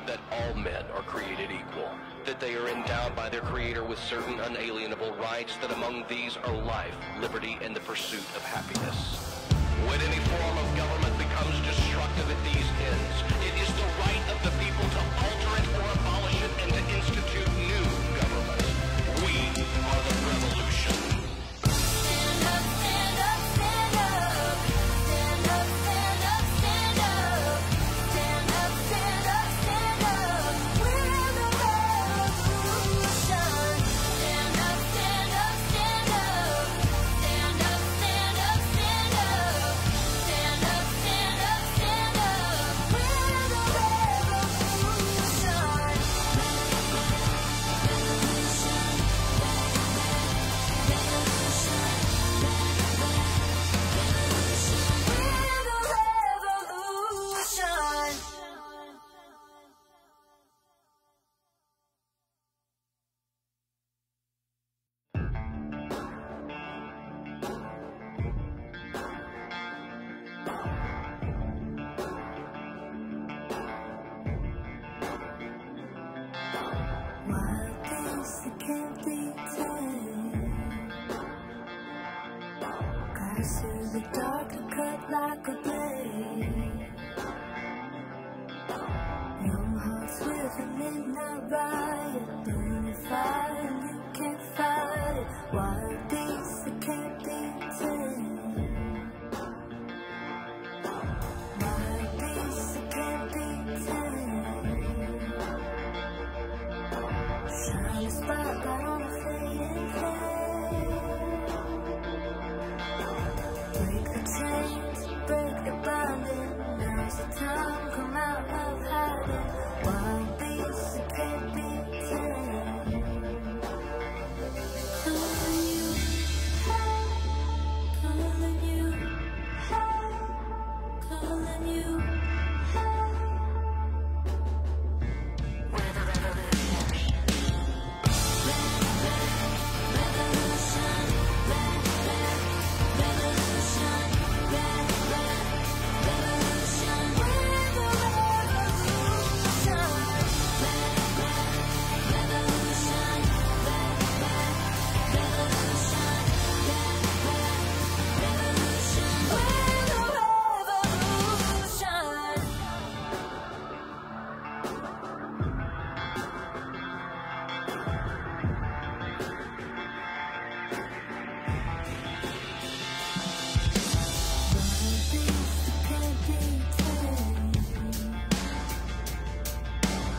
that all men are created equal, that they are endowed by their Creator with certain unalienable rights, that among these are life, liberty, and the pursuit of happiness. When any form of government becomes destructive at these ends, it is the right of the people to alter it or abolish it and to institute new government. We are the revolution. Stand up, stand up, stand up. Stand up, stand up, stand up. Stand up, stand up, stand up. We're the revolution. Stand up, stand up, stand up. Stand up, stand up, stand up. Stand up, stand up, stand up. We're the wild things that can't be tamed. Eyes through the dark and cut like a blade. Young hearts with a midnight riot, burning fire and you can't fight it. Wild things that can't be tamed. Wild things that can't be tamed. Shine a spotlight on a fading flame. Break the chains, break the bonding. Now's the time, come out of hiding. Wild beasts that can't be tamed. Calling you, calling you, calling you. We're the revolution.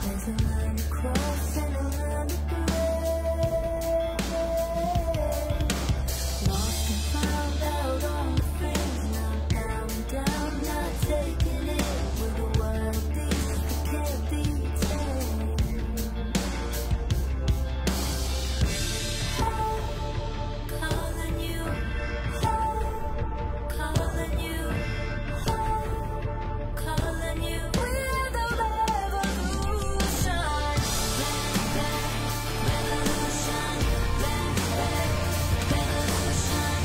There's a line across and a line to break. Lost and found out on the things, now down and down, not taking it. We're the wild beasts that can't be tamed. Calling you, calling you, calling you. We're the revolution. Revolution, revolution,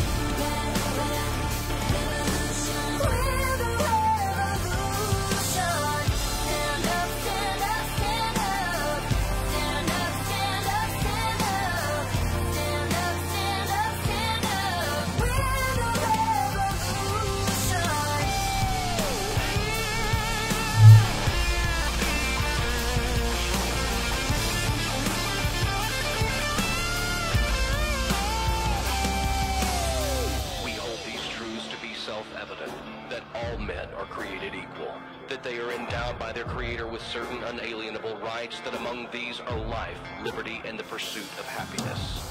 revolution. We're the revolution. Stand up, stand up, stand up. Stand up, stand up, stand up. Stand up, stand up, stand up. We're the revolution. We hold these truths to be self-evident, that all men are created equal, that they are endowed by their Creator with certain unalienable rights, that among these are life, liberty, and the pursuit of happiness.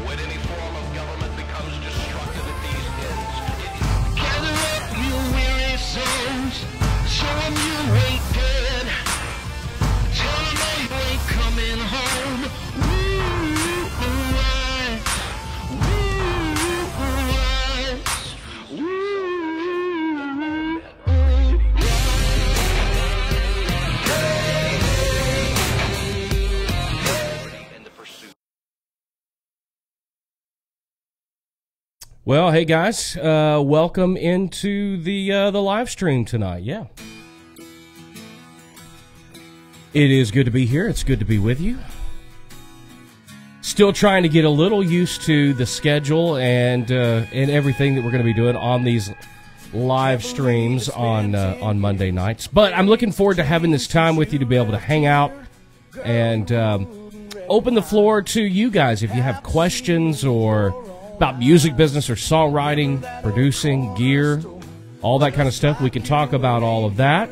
When any form of government becomes destructive at these ends, it is Gather up, you weary souls. Show 'em you ain't dead. Tell 'em they ain't coming home. Woo, rise. Woo, rise. Woo, and the pursuit. Well, hey guys, welcome into the live stream tonight. Yeah. It is good to be here. It's good to be with you. Still trying to get a little used to the schedule and everything that we're going to be doing on these live streams on Monday nights. But I'm looking forward to having this time with you to be able to hang out and open the floor to you guys if you have questions or about music business or songwriting, producing, gear, all that kind of stuff. We can talk about all of that.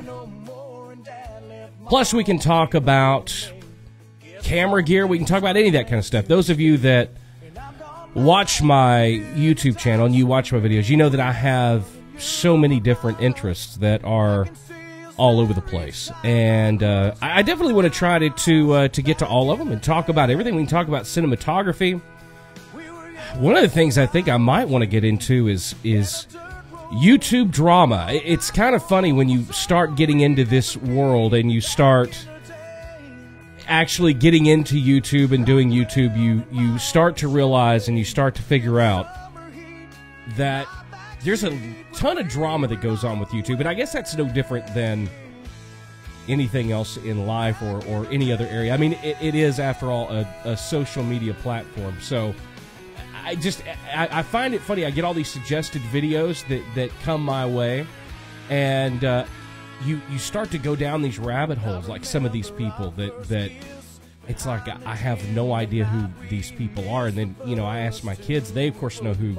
Plus, we can talk about camera gear. We can talk about any of that kind of stuff. Those of you that watch my YouTube channel and you watch my videos, you know that I have so many different interests that are all over the place. And I definitely want to try to get to all of them and talk about everything. We can talk about cinematography. One of the things I think I might want to get into is YouTube drama. It's kind of funny when you start getting into this world and you start actually getting into YouTube and doing YouTube, you start to realize and you start to figure out that there's a ton of drama that goes on with YouTube, and I guess that's no different than anything else in life or any other area. I mean, it is, after all, a social media platform. So I find it funny. I get all these suggested videos that come my way, and you start to go down these rabbit holes, like some of these people that it's like I have no idea who these people are. And then, you know, I ask my kids. They, of course, know who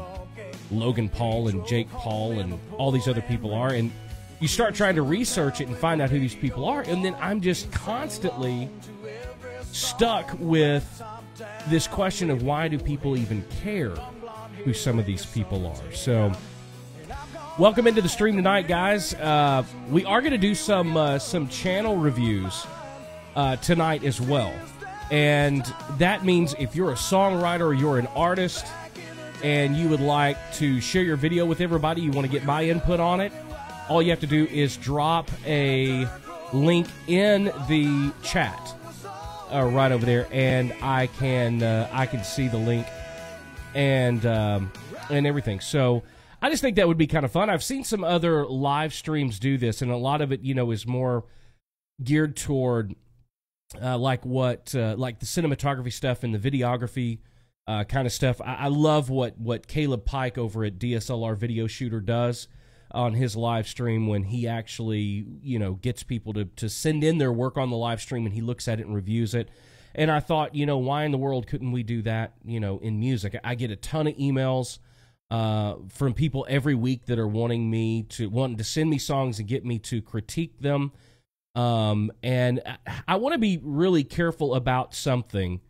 Logan Paul and Jake Paul and all these other people are. And you start trying to research it and find out who these people are. And then I'm just constantly stuck with this question of why do people even care who some of these people are. So welcome into the stream tonight, guys. We are going to do some channel reviews tonight as well. And that means if you're a songwriter or you're an artist and you would like to share your video with everybody, you want to get my input on it, all you have to do is drop a link in the chat right over there, and I can see the link and everything. So I just think that would be kind of fun. I've seen some other live streams do this, and a lot of it, you know, is more geared toward like the cinematography stuff and the videography kind of stuff. I love what Caleb Pike over at DSLR Video Shooter does on his live stream when he actually, you know, gets people to send in their work on the live stream and he looks at it and reviews it. And I thought, you know, why in the world couldn't we do that, you know, in music? I get a ton of emails from people every week that are wanting to send me songs and get me to critique them. And I want to be really careful about something.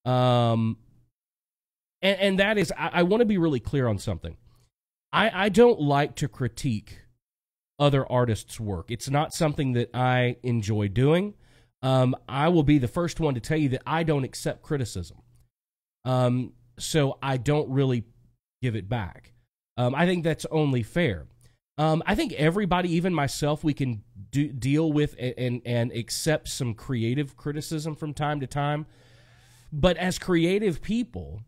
And that is, I want to be really clear on something. I don't like to critique other artists' work. It's not something that I enjoy doing. I will be the first one to tell you that I don't accept criticism. So I don't really give it back. I think that's only fair. I think everybody, even myself, we can deal with and accept some creative criticism from time to time. But as creative people,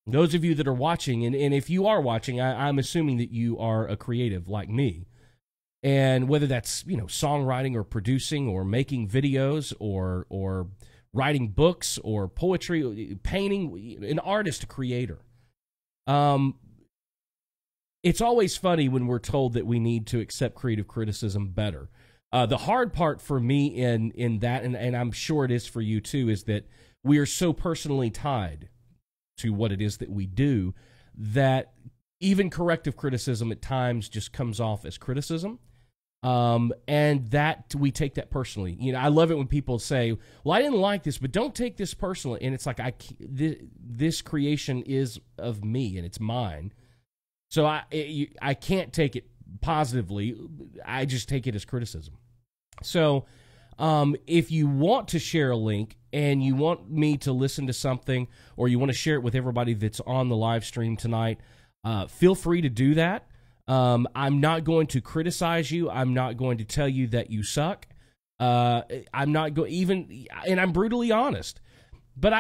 those of you that are watching, and if you are watching, I'm assuming that you are a creative like me. And whether that's, you know, songwriting or producing or making videos or writing books or poetry, painting, an artist, a creator. It's always funny when we're told that we need to accept creative criticism better. The hard part for me in that, and I'm sure it is for you too, is that we are so personally tied to what it is that we do that even corrective criticism at times just comes off as criticism. And that we take that personally. You know, I love it when people say, well, I didn't like this, but don't take this personally. And it's like, this creation is of me and it's mine. So I can't take it positively. I just take it as criticism. So if you want to share a link and you want me to listen to something, or you want to share it with everybody that's on the live stream tonight, feel free to do that. I'm not going to criticize you. I'm not going to tell you that you suck. I'm not going and I'm brutally honest. But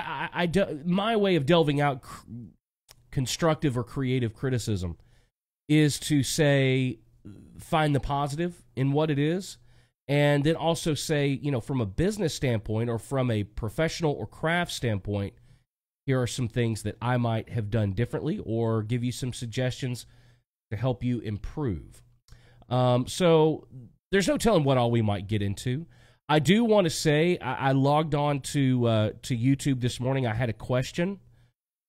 my way of delving out constructive or creative criticism is to say, find the positive in what it is, and then also say, you know, from a business standpoint or from a professional or craft standpoint, here are some things that I might have done differently, or give you some suggestions to help you improve. So there's no telling what all we might get into. I do want to say I logged on to YouTube this morning. I had a question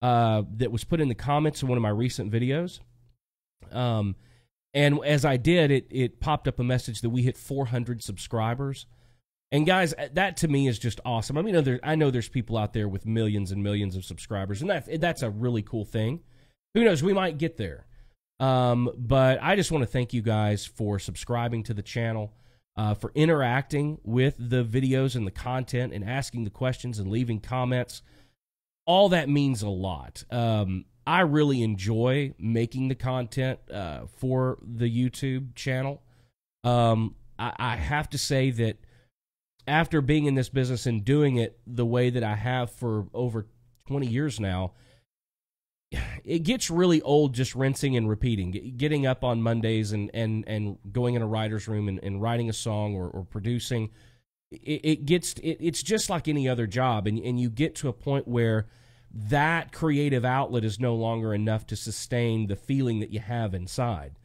that was put in the comments in one of my recent videos. And as I did, it popped up a message that we hit 400 subscribers. And guys, that to me is just awesome. I mean, I know there's people out there with millions and millions of subscribers, and that's a really cool thing. Who knows? We might get there. But I just want to thank you guys for subscribing to the channel, for interacting with the videos and the content, and asking the questions and leaving comments. All that means a lot. I really enjoy making the content for the YouTube channel. I have to say that after being in this business and doing it the way that I have for over 20 years now, it gets really old just rinsing and repeating, getting up on Mondays and going in a writer's room and writing a song or producing. It's just like any other job, and you get to a point where that creative outlet is no longer enough to sustain the feeling that you have inside.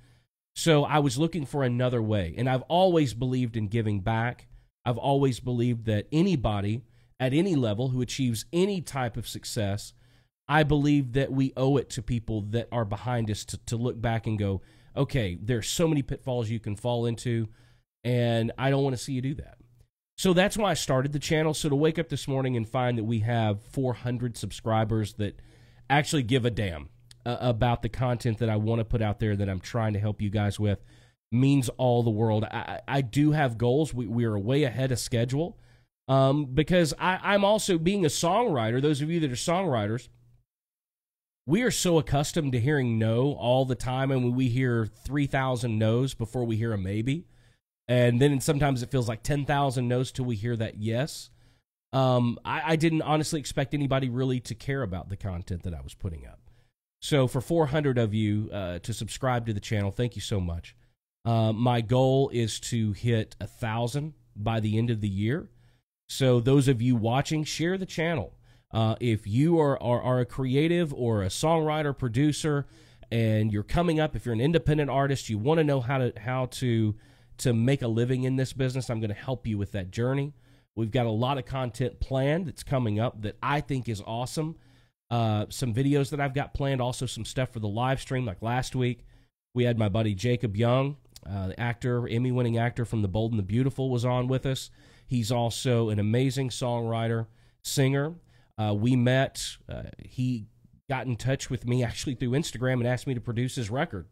So I was looking for another way, and I've always believed in giving back. I've always believed that anybody at any level who achieves any type of success, I believe that we owe it to people that are behind us to look back and go, okay, there's so many pitfalls you can fall into, and I don't want to see you do that. So that's why I started the channel. So to wake up this morning and find that we have 400 subscribers that actually give a damn about the content that I want to put out there, that I'm trying to help you guys with, means all the world. I do have goals. We are way ahead of schedule because I'm also, being a songwriter, those of you that are songwriters, we are so accustomed to hearing no all the time, and when we hear 3,000 no's before we hear a maybe, and then sometimes it feels like 10,000 no's till we hear that yes. I didn't honestly expect anybody really to care about the content that I was putting up. So for 400 of you to subscribe to the channel, thank you so much. My goal is to hit 1,000 by the end of the year. So those of you watching, share the channel. If you are a creative or a songwriter, producer, and you're coming up, if you're an independent artist, you want to know how to make a living in this business, I'm going to help you with that journey. We've got a lot of content planned that's coming up that I think is awesome. Some videos that I've got planned, also some stuff for the live stream. Like last week, we had my buddy Jacob Young, the actor, Emmy-winning actor from The Bold and the Beautiful, was on with us. He's also an amazing songwriter, singer. We met. He got in touch with me actually through Instagram and asked me to produce his record.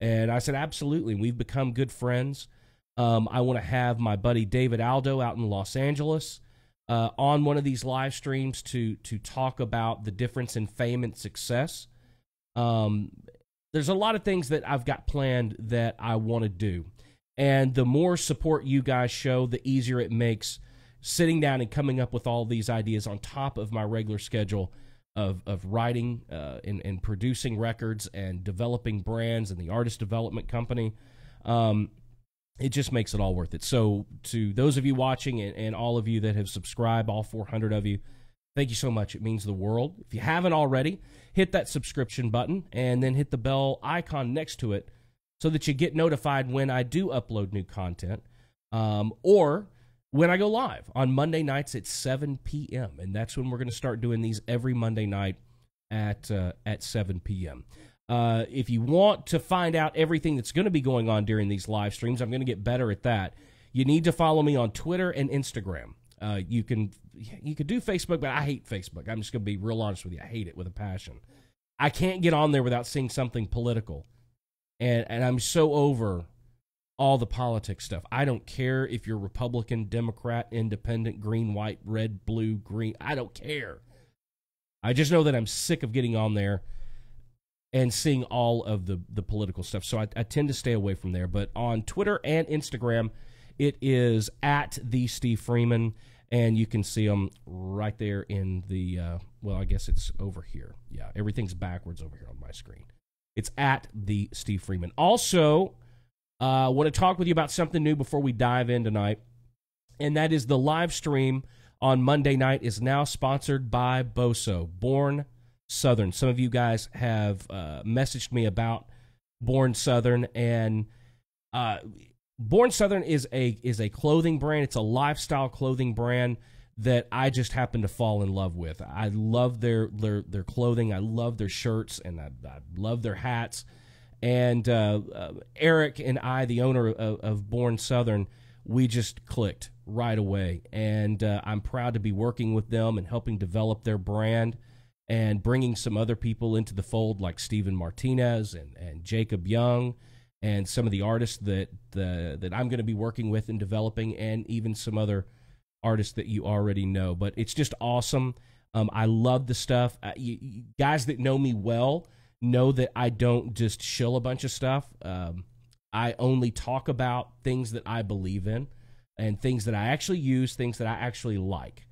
And I said, absolutely. We've become good friends. I want to have my buddy David Aldo out in Los Angeles on one of these live streams to talk about the difference in fame and success. There's a lot of things that I've got planned that I want to do. And the more support you guys show, the easier it makes sitting down and coming up with all these ideas on top of my regular schedule of writing and producing records and developing brands and the artist development company. It just makes it all worth it. So to those of you watching and all of you that have subscribed, all 400 of you, thank you so much. It means the world. If you haven't already, hit that subscription button and then hit the bell icon next to it so that you get notified when I do upload new content or when I go live on Monday nights at 7 p.m. And that's when we're going to start doing these every Monday night at 7 p.m. If you want to find out everything that's going to be going on during these live streams, I'm going to get better at that. You need to follow me on Twitter and Instagram. You can do Facebook, but I hate Facebook. I'm just going to be real honest with you. I hate it with a passion. I can't get on there without seeing something political. And I'm so over all the politics stuff. I don't care if you're Republican, Democrat, Independent, green, white, red, blue, green. I don't care. I just know that I'm sick of getting on there and seeing all of the political stuff. So I tend to stay away from there. But on Twitter and Instagram, it is at the Steve Freeman, and you can see them right there in the, well, I guess it's over here. Yeah, everything's backwards over here on my screen. It's at the Steve Freeman. Also, I want to talk with you about something new before we dive in tonight, and that is the live stream on Monday night is now sponsored by Boso, Born Southern. Some of you guys have messaged me about Born Southern, and Born Southern is a clothing brand. It's a lifestyle clothing brand that I just happen to fall in love with. I love their clothing. I love their shirts, and I love their hats. And Eric and I, the owner of Born Southern, we just clicked right away. And I'm proud to be working with them and helping develop their brand and bringing some other people into the fold like Steven Martinez and Jacob Young and some of the artists that I'm going to be working with and developing, and even some other artists that you already know. But it's just awesome. I love the stuff. You guys that know me well know that I don't just shill a bunch of stuff. I only talk about things that I believe in and things that I actually use, things that I actually like.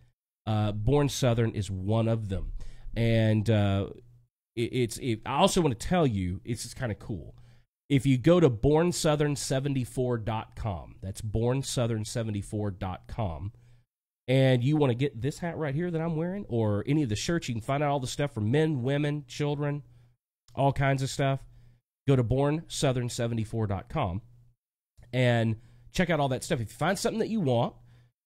Born Southern is one of them. And I also want to tell you, it's kind of cool. If you go to bornsouthern74.com, that's bornsouthern74.com, and you want to get this hat right here that I'm wearing, or any of the shirts, you can find out all the stuff for men, women, children, all kinds of stuff. Go to bornsouthern74.com and check out all that stuff. If you find something that you want,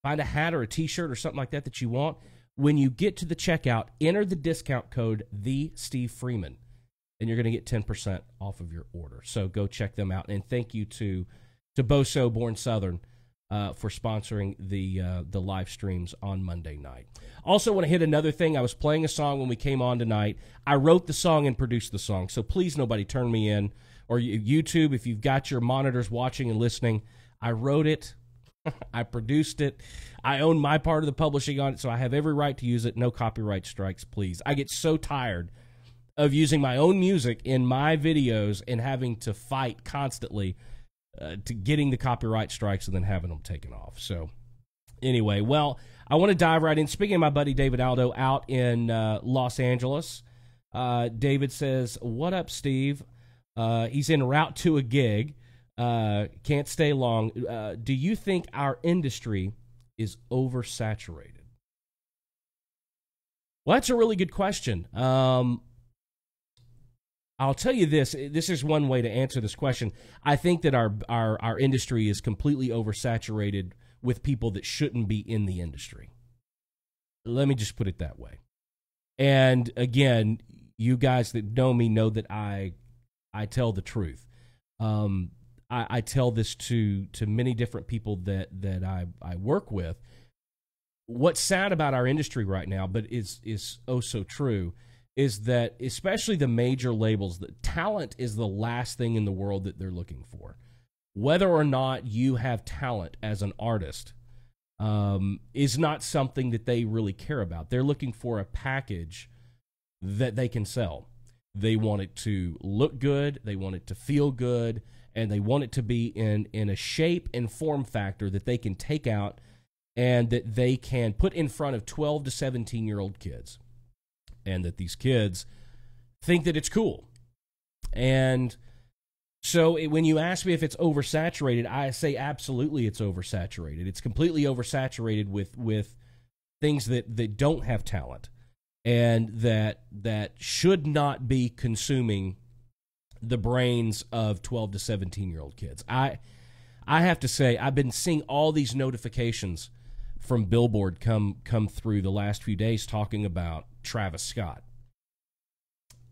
find a hat or a t-shirt or something like that that you want, when you get to the checkout, enter the discount code TheSteveFreeman, and you're going to get 10% off of your order. So go check them out. And thank you to Boso Born Southern for sponsoring the live streams on Monday night. Also want to hit another thing. I was playing a song when we came on tonight. I wrote the song and produced the song, so please nobody turn me in. Or YouTube, if you've got your monitors watching and listening, I wrote it. I produced it. I own my part of the publishing on it, so I have every right to use it. No copyright strikes, please. I get so tired of using my own music in my videos and having to fight constantly to getting the copyright strikes and then having them taken off. So anyway, well, I want to dive right in. Speaking of my buddy David Aldo out in Los Angeles, David says, "What up, Steve?" He's en route to a gig. Can't stay long. Do you think our industry is oversaturated? Well, that's a really good question. I'll tell you this. This is one way to answer this question. I think that our industry is completely oversaturated with people that shouldn't be in the industry. Let me just put it that way. And again, you guys that know me know that I tell the truth. I tell this to many different people that I work with. What's sad about our industry right now, but is oh so true, is that especially the major labels, that talent is the last thing in the world that they're looking for. Whether or not you have talent as an artist is not something that they really care about. They're looking for a package that they can sell. They want it to look good, they want it to feel good, and they want it to be in a shape and form factor that they can take out and that they can put in front of 12 to 17-year-old kids. And that these kids think that it's cool. And so when you ask me if it's oversaturated, I say absolutely it's oversaturated. It's completely oversaturated with things that don't have talent and that should not be consuming the brains of 12 to 17-year-old kids. I have to say, I've been seeing all these notifications from Billboard come through the last few days talking about Travis Scott.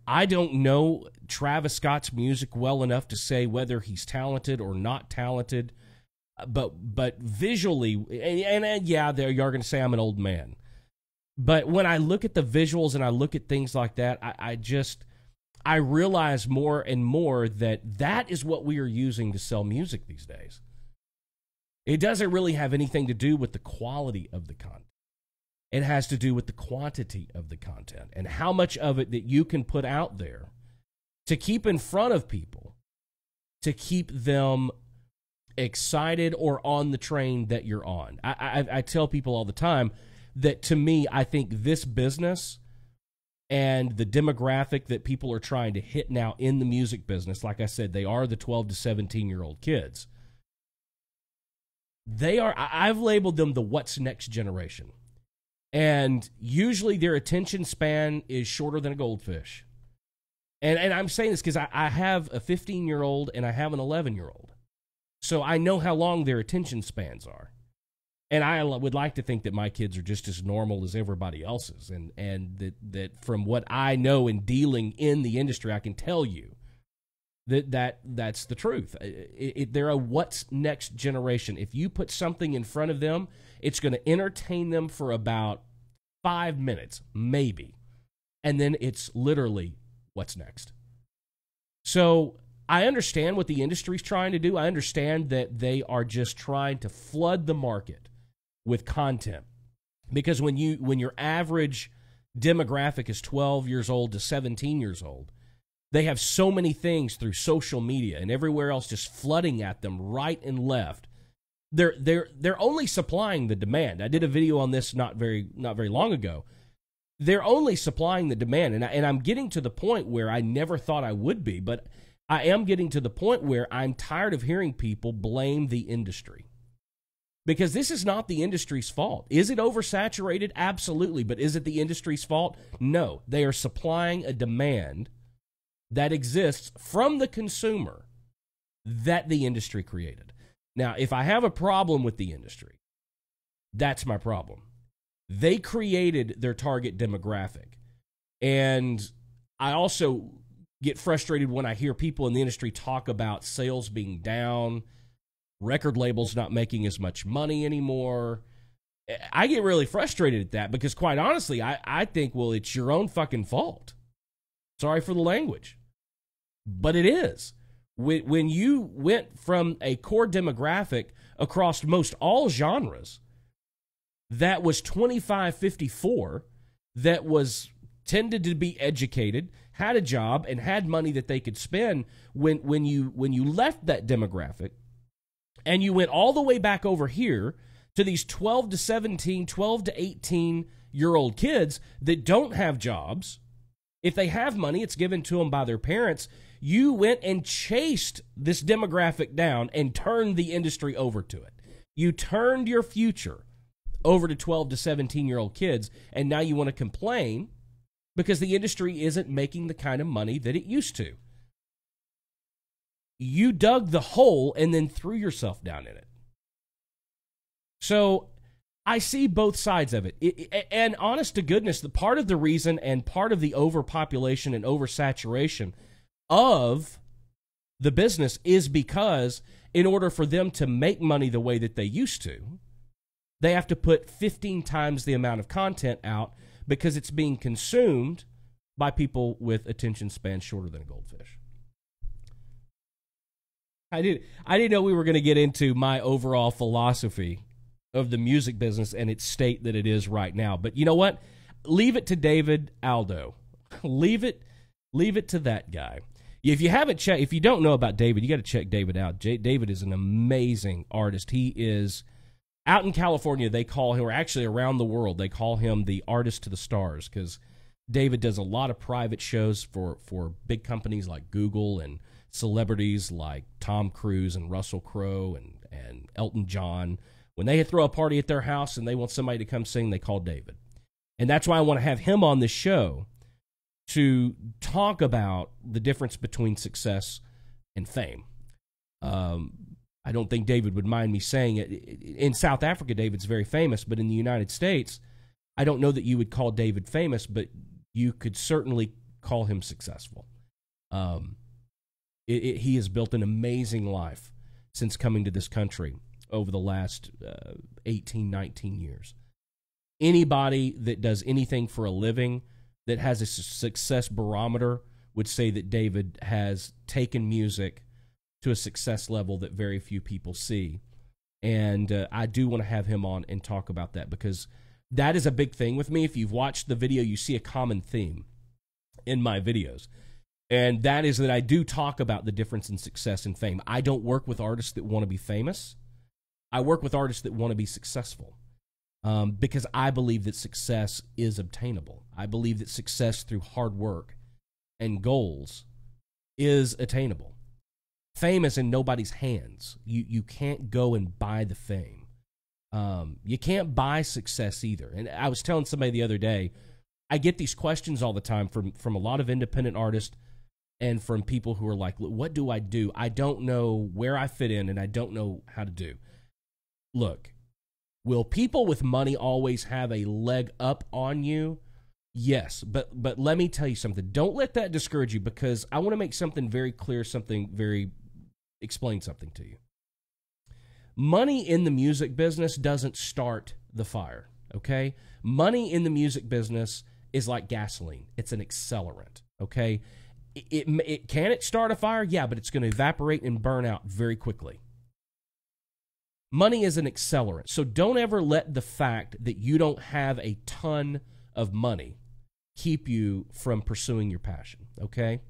I don't know Travis Scott's music well enough to say whether he's talented or not talented, but visually, and yeah, there you are going to say I'm an old man. But when I look at the visuals and I look at things like that, I realize more and more that is what we are using to sell music these days. It doesn't really have anything to do with the quality of the content. It has to do with the quantity of the content and how much of it that you can put out there to keep in front of people, to keep them excited or on the train that you're on. I tell people all the time that, to me, I think this business and the demographic that people are trying to hit now in the music business, like I said, they are the 12 to 17-year-old kids. I've labeled them the what's next generation. And usually their attention span is shorter than a goldfish. And I'm saying this because I have a 15-year-old and I have an 11-year-old. So I know how long their attention spans are. And I would like to think that my kids are just as normal as everybody else's. And that from what I know in dealing in the industry, I can tell you that's the truth. They're a what's next generation. If you put something in front of them, it's going to entertain them for about 5 minutes, maybe. And then it's literally what's next. So I understand what the industry's trying to do. I understand that they are just trying to flood the market with content. Because when your average demographic is 12 years old to 17 years old, they have so many things through social media and everywhere else just flooding at them right and left. They're only supplying the demand. I did a video on this not very long ago. They're only supplying the demand, and I'm getting to the point where I never thought I would be, but I am getting to the point where I'm tired of hearing people blame the industry. Because this is not the industry's fault. Is it oversaturated? Absolutely. But is it the industry's fault? No. They are supplying a demand that exists from the consumer that the industry created. Now, if I have a problem with the industry, that's my problem. They created their target demographic. And I also get frustrated when I hear people in the industry talk about sales being down, record labels not making as much money anymore. I get really frustrated at that because, quite honestly, I think, well, it's your own fucking fault. Sorry for the language. But it is. When you went from a core demographic across most all genres that was 25-54, that was tended to be educated, had a job, and had money that they could spend, when you left that demographic and you went all the way back over here to these 12 to 17, 12 to 18-year-old kids that don't have jobs. If they have money, it's given to them by their parents. You went and chased this demographic down and turned the industry over to it. You turned your future over to 12 to 17-year-old kids, and now you want to complain because the industry isn't making the kind of money that it used to. You dug the hole and then threw yourself down in it. So I see both sides of it. And honest to goodness, the part of the reason and part of the overpopulation and oversaturation of the business is because in order for them to make money the way that they used to, they have to put 15 times the amount of content out because it's being consumed by people with attention spans shorter than a goldfish. I didn't know we were going to get into my overall philosophy of the music business and its state that it is right now. But you know what? Leave it to David Aldo. Leave it to that guy. If you don't know about David, you got to check David out. David is an amazing artist. He is out in California. They call him, or actually around the world, they call him the artist to the stars because David does a lot of private shows for big companies like Google and celebrities like Tom Cruise and Russell Crowe and Elton John. When they throw a party at their house and they want somebody to come sing, they call David. And that's why I want to have him on this show to talk about the difference between success and fame. I don't think David would mind me saying it. In South Africa, David's very famous, but in the United States, I don't know that you would call David famous, but you could certainly call him successful. He has built an amazing life since coming to this country over the last 18, 19 years. Anybody that does anything for a living that has a success barometer would say that David has taken music to a success level that very few people see. And I do want to have him on and talk about that because that is a big thing with me. If you've watched the video, you see a common theme in my videos. And that is that I do talk about the difference in success and fame. I don't work with artists that want to be famous. I work with artists that want to be successful because I believe that success is obtainable. I believe that success through hard work and goals is attainable. Fame is in nobody's hands. You can't go and buy the fame. You can't buy success either. And I was telling somebody the other day, I get these questions all the time from a lot of independent artists and from people who are like, what do I do? I don't know where I fit in, and I don't know how to do. Look, will people with money always have a leg up on you? Yes, but let me tell you something. Don't let that discourage you, because I want to make something very clear, explain something to you. Money in the music business doesn't start the fire, okay? Money in the music business is like gasoline. It's an accelerant, okay? Can it start a fire? Yeah, but it's going to evaporate and burn out very quickly. Money is an accelerant. So don't ever let the fact that you don't have a ton of money keep you from pursuing your passion, okay?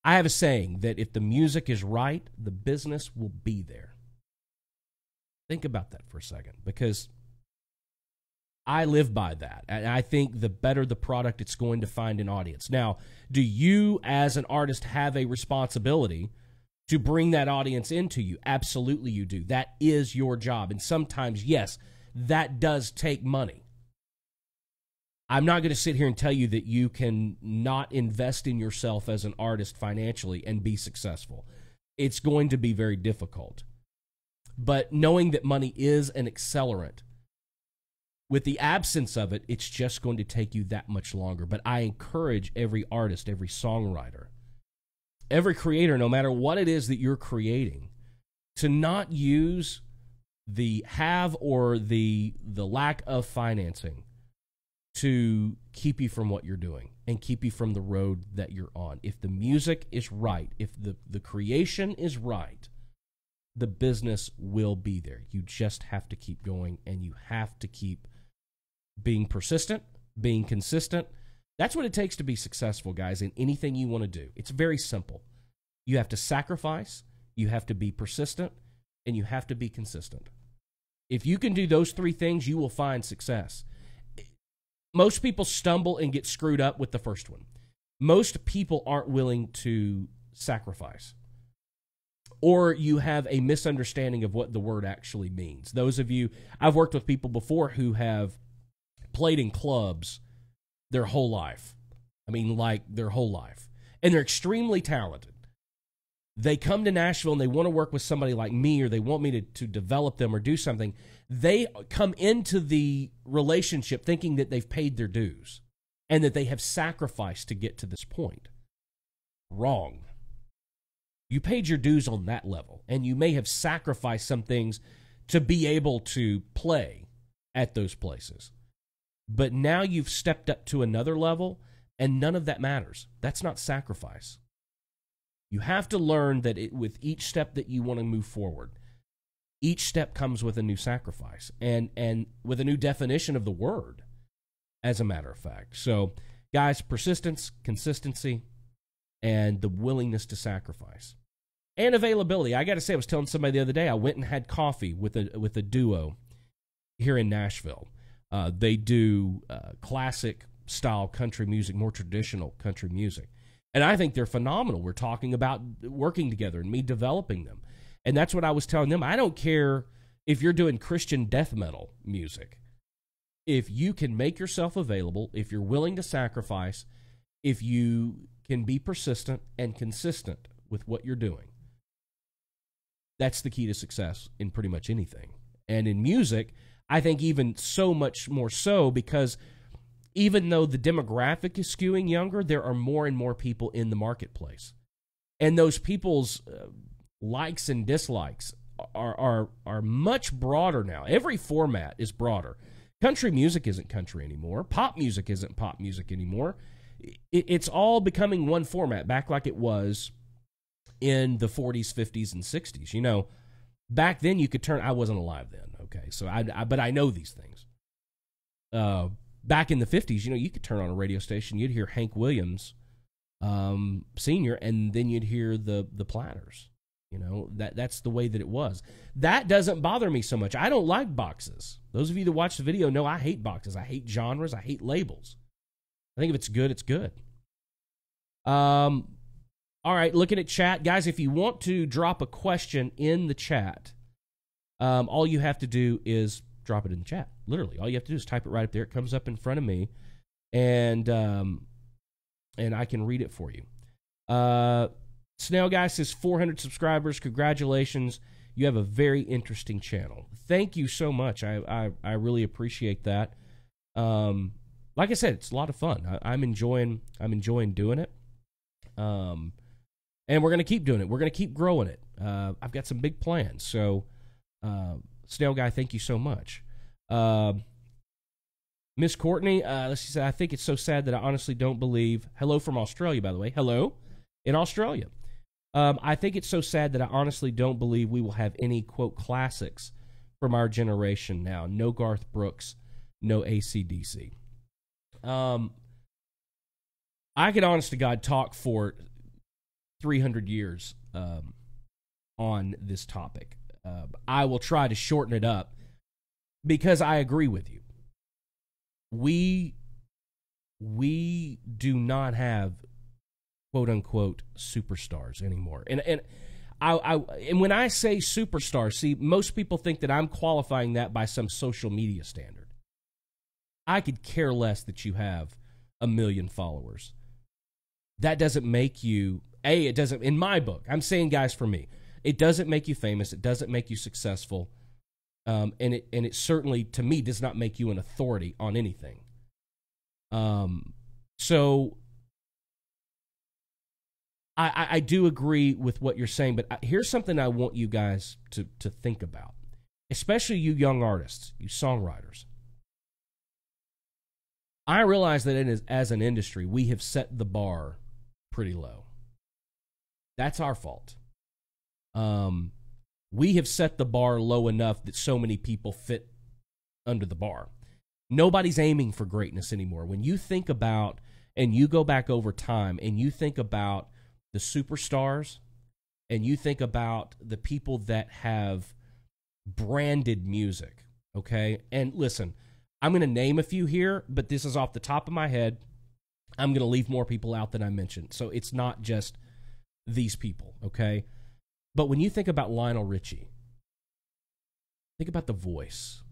I have a saying that if the music is right, the business will be there. Think about that for a second, because I live by that. And I think the better the product, it's going to find an audience. Now, do you as an artist have a responsibility to bring that audience into you? Absolutely you do. That is your job. And sometimes, yes, that does take money. I'm not going to sit here and tell you that you can not invest in yourself as an artist financially and be successful. It's going to be very difficult. But knowing that money is an accelerant, with the absence of it, it's just going to take you that much longer. But I encourage every artist, every songwriter, every creator, no matter what it is that you're creating, to not use the have or the lack of financing to keep you from what you're doing and keep you from the road that you're on. If the music is right, if the creation is right, the business will be there. You just have to keep going, and you have to keep being persistent, being consistent. That's what it takes to be successful, guys, in anything you want to do. It's very simple. You have to sacrifice, you have to be persistent, and you have to be consistent. If you can do those three things, you will find success. Most people stumble and get screwed up with the first one. Most people aren't willing to sacrifice. Or you have a misunderstanding of what the word actually means. Those of you, I've worked with people before who have played in clubs their whole life. I mean, like their whole life. And they're extremely talented. They come to Nashville and they want to work with somebody like me, or they want me to develop them or do something. They come into the relationship thinking that they've paid their dues and that they have sacrificed to get to this point. Wrong. You paid your dues on that level, and you may have sacrificed some things to be able to play at those places. But now you've stepped up to another level, and none of that matters. That's not sacrifice. You have to learn that with each step that you want to move forward, each step comes with a new sacrifice and with a new definition of the word, as a matter of fact. So, guys, persistence, consistency, and the willingness to sacrifice. And availability. I got to say, I was telling somebody the other day, I went and had coffee with a duo here in Nashville. They do classic style country music, more traditional country music. And I think they're phenomenal. We're talking about working together and me developing them. And that's what I was telling them. I don't care if you're doing Christian death metal music. If you can make yourself available, if you're willing to sacrifice, if you can be persistent and consistent with what you're doing, that's the key to success in pretty much anything. And in music, I think even so much more so, because even though the demographic is skewing younger, there are more and more people in the marketplace. And those people's likes and dislikes are much broader now. Every format is broader. Country music isn't country anymore. Pop music isn't pop music anymore. It's all becoming one format, back like it was in the 40s, 50s, and 60s. You know, back then you could turn... I wasn't alive then, okay? So but I know these things. Back in the 50s, you know, you could turn on a radio station, you'd hear Hank Williams Sr., and then you'd hear the Platters. You know, that's the way that it was. That doesn't bother me so much. I don't like boxes. Those of you that watch the video know I hate boxes. I hate genres. I hate labels. I think if it's good, it's good. All right, looking at chat. Guys, if you want to drop a question in the chat, all you have to do is drop it in the chat. Literally, all you have to do is type it right up there. It comes up in front of me, and I can read it for you. Snail Guy says 400 subscribers. Congratulations. You have a very interesting channel. Thank you so much. I really appreciate that. Like I said, it's a lot of fun. I'm enjoying doing it. And we're going to keep doing it. We're going to keep growing it. I've got some big plans. So, Snail Guy, thank you so much. Miss Courtney, let's see, I think it's so sad that I honestly don't believe. Hello from Australia, by the way. Hello in Australia. I think it's so sad that I honestly don't believe we will have any, quote, classics from our generation now. No Garth Brooks, no AC/DC. I could, honest to God, talk for 300 years on this topic. I will try to shorten it up because I agree with you. We do not have quote unquote superstars anymore. And when I say superstar, see, most people think that I'm qualifying that by some social media standard. I could care less that you have 1 million followers. That doesn't make you, it doesn't, in my book, I'm saying, guys, for me, it doesn't make you famous, it doesn't make you successful, and it certainly, to me, does not make you an authority on anything. So I do agree with what you're saying, but here's something I want you guys to think about, especially you young artists, you songwriters. I realize that as an industry, we have set the bar pretty low. That's our fault. We have set the bar low enough that so many people fit under the bar. Nobody's aiming for greatness anymore. When you think about, and you go back over time, and you think about the superstars, and you think about the people that have branded music, okay? And listen, I'm going to name a few here, but this is off the top of my head. I'm going to leave more people out than I mentioned. So it's not just these people, okay? But when you think about Lionel Richie, think about the voice.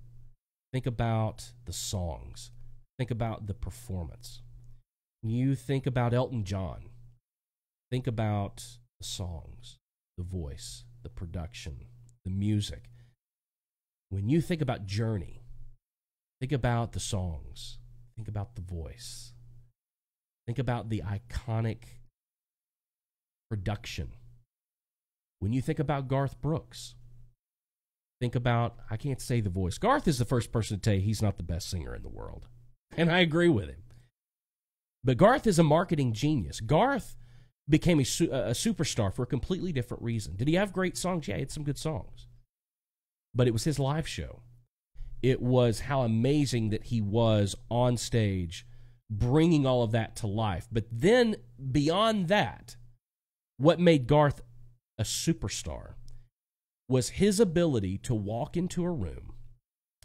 Think about the songs. Think about the performance. You think about Elton John. Think about the songs, the voice, the production, the music. When you think about Journey, think about the songs. Think about the voice. Think about the iconic production. When you think about Garth Brooks, think about, I can't say the voice. Garth is the first person to tell you he's not the best singer in the world. And I agree with him. But Garth is a marketing genius. Garth became a superstar for a completely different reason. Did he have great songs? Yeah, he had some good songs. But it was his live show. It was how amazing that he was on stage, bringing all of that to life. But then, beyond that, what made Garth a superstar was his ability to walk into a room,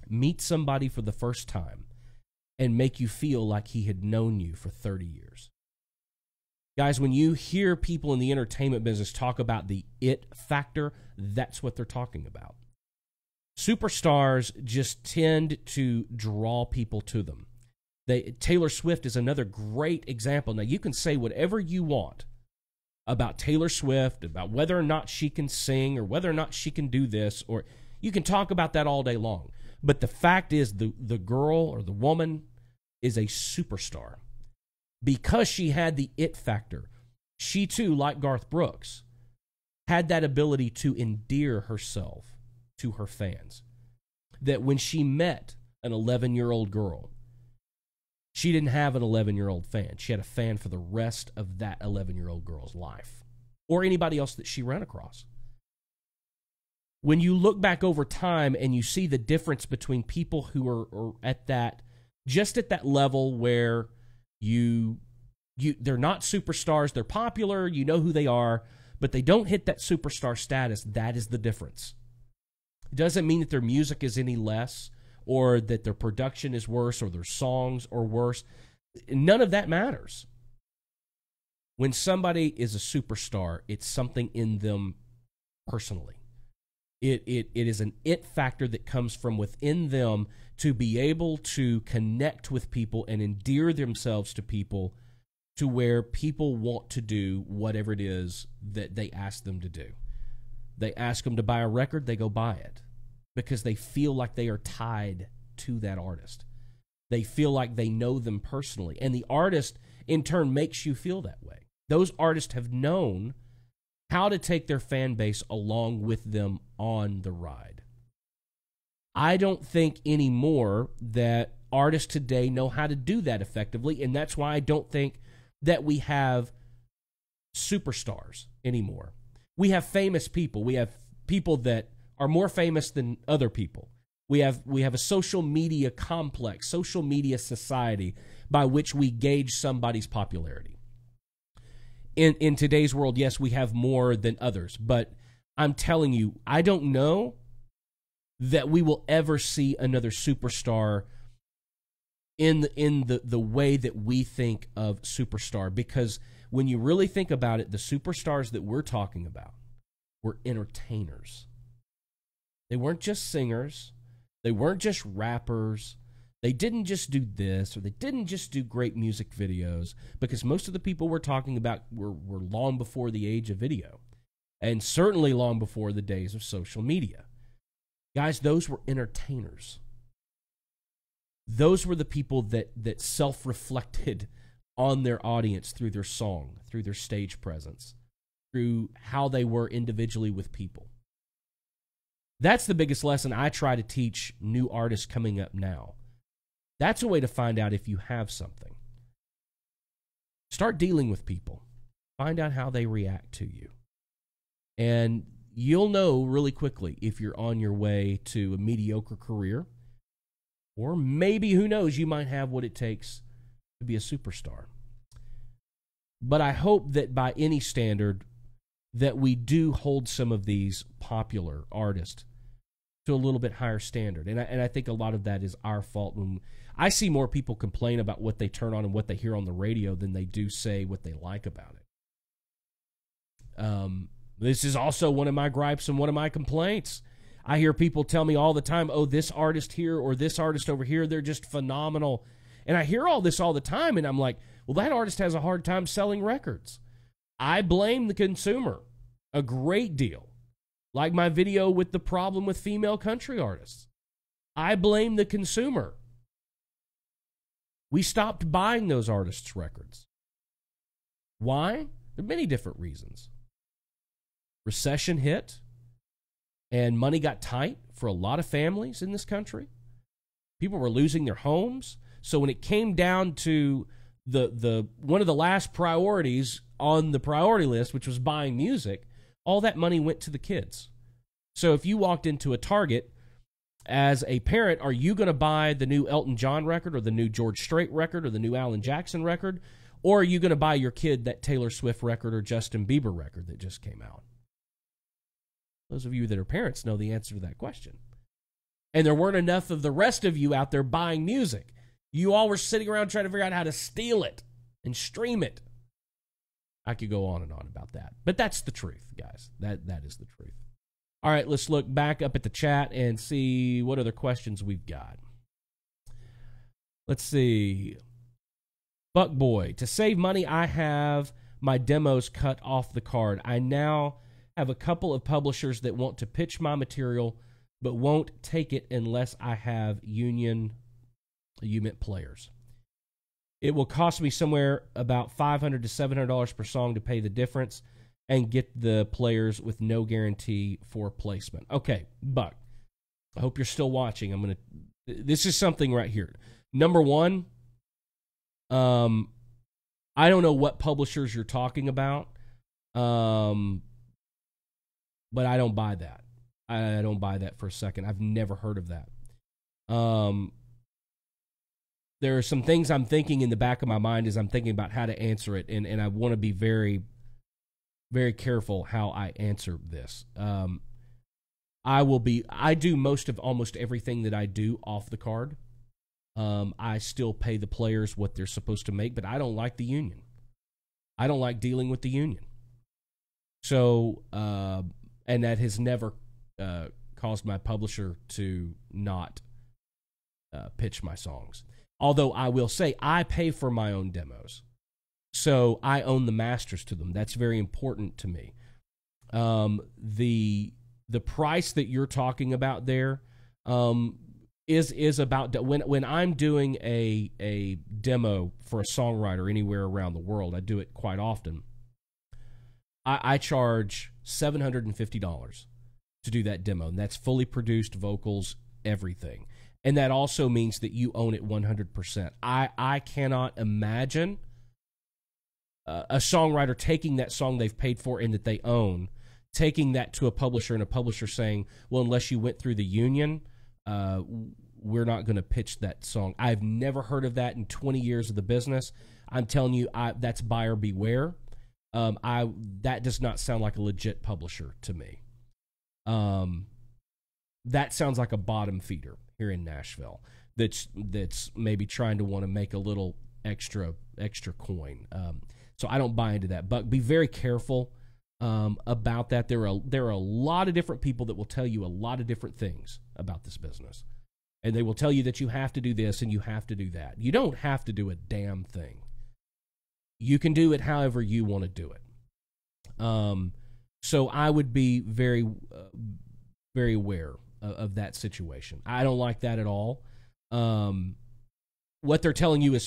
meet somebody for the first time, and make you feel like he had known you for 30 years. Guys, when you hear people in the entertainment business talk about the it factor, that's what they're talking about. Superstars just tend to draw people to them. Taylor Swift is another great example. Now, you can say whatever you want about Taylor Swift, about whether or not she can sing or whether or not she can do this, or you can talk about that all day long. But the fact is the girl or the woman is a superstar. Because she had the it factor, she too, like Garth Brooks, had that ability to endear herself to her fans. That when she met an 11-year-old girl, she didn't have an 11-year-old fan. She had a fan for the rest of that 11-year-old girl's life, or anybody else that she ran across. When you look back over time and you see the difference between people who are at that, just at that level where they're not superstars, they're popular, you know who they are, but they don't hit that superstar status, that is the difference. It doesn't mean that their music is any less, or that their production is worse, or their songs are worse. None of that matters. When somebody is a superstar, it's something in them personally. It is an it factor that comes from within them to be able to connect with people and endear themselves to people to where people want to do whatever it is that they ask them to do. They ask them to buy a record, they go buy it because they feel like they are tied to that artist. They feel like they know them personally. And the artist, in turn, makes you feel that way. Those artists have known how to take their fan base along with them on the ride. I don't think anymore that artists today know how to do that effectively, and that's why I don't think that we have superstars anymore. We have famous people. We have people that are more famous than other people. We have a social media complex, social media society by which we gauge somebody's popularity. In today's world, yes, we have more than others, but I'm telling you, I don't know that we will ever see another superstar in the way that we think of superstar, because when you really think about it, the superstars that we're talking about were entertainers. They weren't just singers. They weren't just rappers. They didn't just do this, or they didn't just do great music videos, because most of the people we're talking about were long before the age of video, and certainly long before the days of social media. Guys, those were entertainers. Those were the people that self-reflected on their audience through their song, through their stage presence, through how they were individually with people. That's the biggest lesson I try to teach new artists coming up now. That's a way to find out if you have something. Start dealing with people. Find out how they react to you. And you'll know really quickly if you're on your way to a mediocre career, or maybe, who knows, you might have what it takes to be a superstar. But I hope that by any standard that we do hold some of these popular artists to a little bit higher standard. And I think a lot of that is our fault. When I see more people complain about what they turn on and what they hear on the radio than they do say what they like about it. This is also one of my gripes and one of my complaints. I hear people tell me all the time, oh, this artist here or this artist over here, they're just phenomenal. And I hear all this all the time, and I'm like, well, that artist has a hard time selling records. I blame the consumer a great deal. Like my video with the problem with female country artists. I blame the consumer. We stopped buying those artists' records. Why? There are many different reasons. Recession hit, and money got tight for a lot of families in this country. People were losing their homes. So when it came down to the one of the last priorities on the priority list, which was buying music, all that money went to the kids. So if you walked into a Target as a parent, are you going to buy the new Elton John record or the new George Strait record or the new Alan Jackson record? Or are you going to buy your kid that Taylor Swift record or Justin Bieber record that just came out? Those of you that are parents know the answer to that question. And there weren't enough of the rest of you out there buying music. You all were sitting around trying to figure out how to steal it and stream it. I could go on and on about that. But that's the truth, guys. That is the truth. All right, let's look back up at the chat and see what other questions we've got. Let's see. Buckboy, to save money, I have my demos cut off the card. I now have a couple of publishers that want to pitch my material but won't take it unless I have UMINT players. It will cost me somewhere about $500 to $700 per song to pay the difference and get the players with no guarantee for placement. Okay, Buck, I hope you're still watching. This is something right here. Number one, I don't know what publishers you're talking about, but I don't buy that. I don't buy that for a second. I've never heard of that. There are some things I'm thinking in the back of my mind as I'm thinking about how to answer it, and I want to be very, very careful how I answer this. I do almost everything that I do off the card. I still pay the players what they're supposed to make, but I don't like the union. I don't like dealing with the union. So, and that has never caused my publisher to not pitch my songs. Although I will say I pay for my own demos. So I own the masters to them. That's very important to me. The price that you're talking about there is about when I'm doing a demo for a songwriter anywhere around the world. I do it quite often. I charge $750 to do that demo, and that's fully produced, vocals, everything. And that also means that you own it 100%. I cannot imagine a songwriter taking that song they've paid for and that they own, taking that to a publisher, and a publisher saying, well, unless you went through the union, we're not going to pitch that song. I've never heard of that in 20 years of the business. I'm telling you, that's buyer beware. That does not sound like a legit publisher to me. That sounds like a bottom feeder here in Nashville that's maybe trying to want to make a little extra coin. So I don't buy into that. But be very careful about that. There are a lot of different people that will tell you a lot of different things about this business. And they will tell you that you have to do this and you have to do that. You don't have to do a damn thing. You can do it however you want to do it. So I would be very, very aware of that situation. I don't like that at all. What they're telling you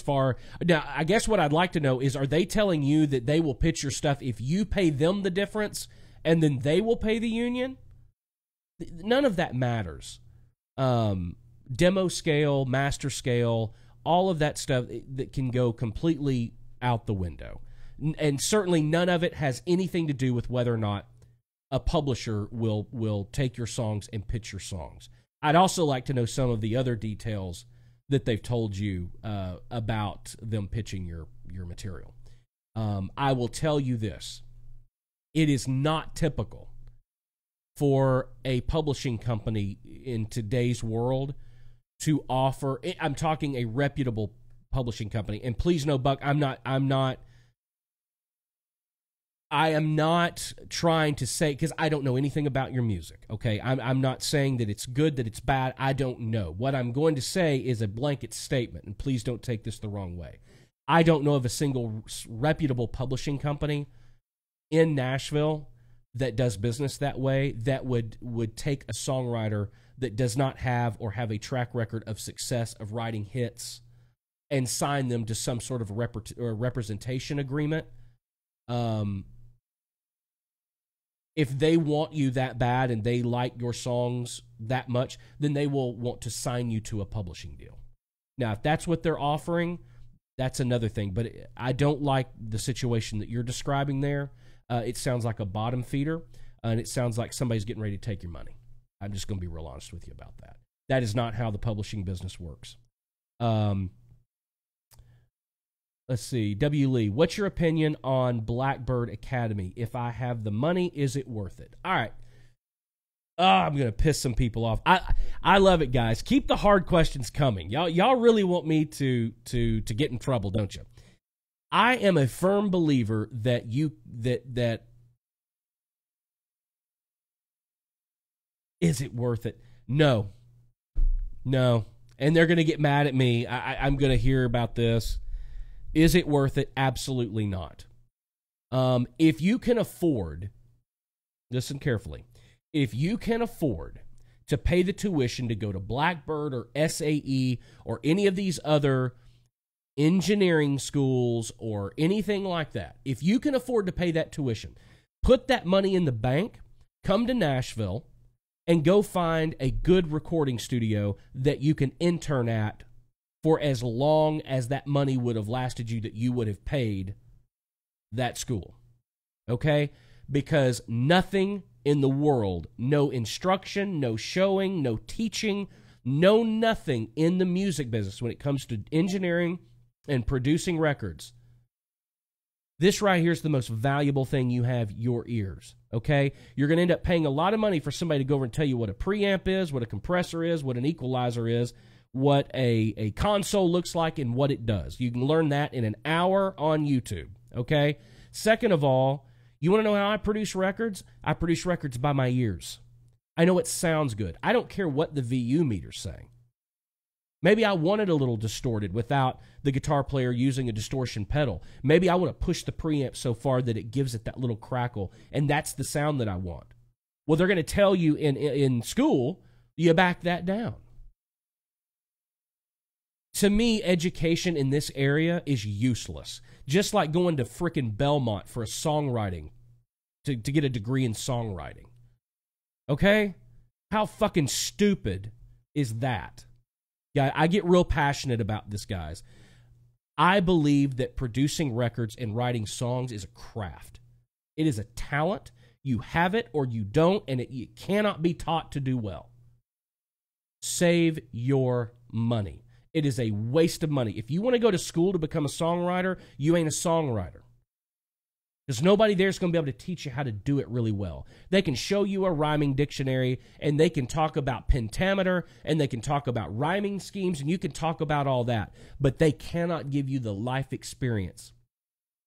now, I guess what I'd like to know is, are they telling you that they will pitch your stuff if you pay them the difference and then they will pay the union? None of that matters. Demo scale, master scale, all of that stuff that can go completely out the window. And certainly none of it has anything to do with whether or not a publisher will take your songs and pitch your songs. I'd also like to know some of the other details that they've told you about them pitching your material. I will tell you this. It is not typical for a publishing company in today's world to offer, I'm talking a reputable publishing company, and please know, Buck, I am not trying to say, because I don't know anything about your music, okay? I'm not saying that it's good, that it's bad. I don't know. What I'm going to say is a blanket statement, and please don't take this the wrong way. I don't know of a single reputable publishing company in Nashville that does business that way, that would take a songwriter that does not have or have a track record of success of writing hits and sign them to some sort of representation agreement. If they want you that bad and they like your songs that much, then they will want to sign you to a publishing deal. Now, if that's what they're offering, that's another thing. But I don't like the situation that you're describing there. It sounds like a bottom feeder, and it sounds like somebody's getting ready to take your money. I'm just going to be real honest with you about that. That is not how the publishing business works. Let's see. W. Lee, what's your opinion on Blackbird Academy? If I have the money, is it worth it? All right. I'm going to piss some people off. I love it, guys. Keep the hard questions coming. Y'all really want me to get in trouble, don't you? I am a firm believer that is it worth it? No. And they're going to get mad at me. I'm going to hear about this. Is it worth it? Absolutely not. If you can afford, listen carefully, if you can afford to pay the tuition to go to Blackbird or SAE or any of these other engineering schools or anything like that, if you can afford to pay that tuition, put that money in the bank, come to Nashville, and go find a good recording studio that you can intern at for as long as that money would have lasted you, that you would have paid that school. Okay? Because nothing in the world, no instruction, no showing, no teaching, no nothing in the music business when it comes to engineering and producing records. This right here is the most valuable thing you have, your ears. Okay? You're going to end up paying a lot of money for somebody to go over and tell you what a preamp is, what a compressor is, what an equalizer is, what a console looks like and what it does. You can learn that in an hour on YouTube, okay? Second of all, you want to know how I produce records? I produce records by my ears. I know it sounds good. I don't care what the VU meter's saying. Maybe I want it a little distorted without the guitar player using a distortion pedal. Maybe I want to push the preamp so far that it gives it that little crackle, and that's the sound that I want. Well, they're going to tell you in school, you back that down. To me, education in this area is useless. Just like going to frickin' Belmont for a songwriting, to get a degree in songwriting. Okay? How fucking stupid is that? Yeah, I get real passionate about this, guys. I believe that producing records and writing songs is a craft. It is a talent. You have it or you don't, and it cannot be taught to do well. Save your money. It is a waste of money. If you want to go to school to become a songwriter, you ain't a songwriter. Because nobody there is going to be able to teach you how to do it really well. They can show you a rhyming dictionary, and they can talk about pentameter, and they can talk about rhyming schemes, and you can talk about all that. But they cannot give you the life experience.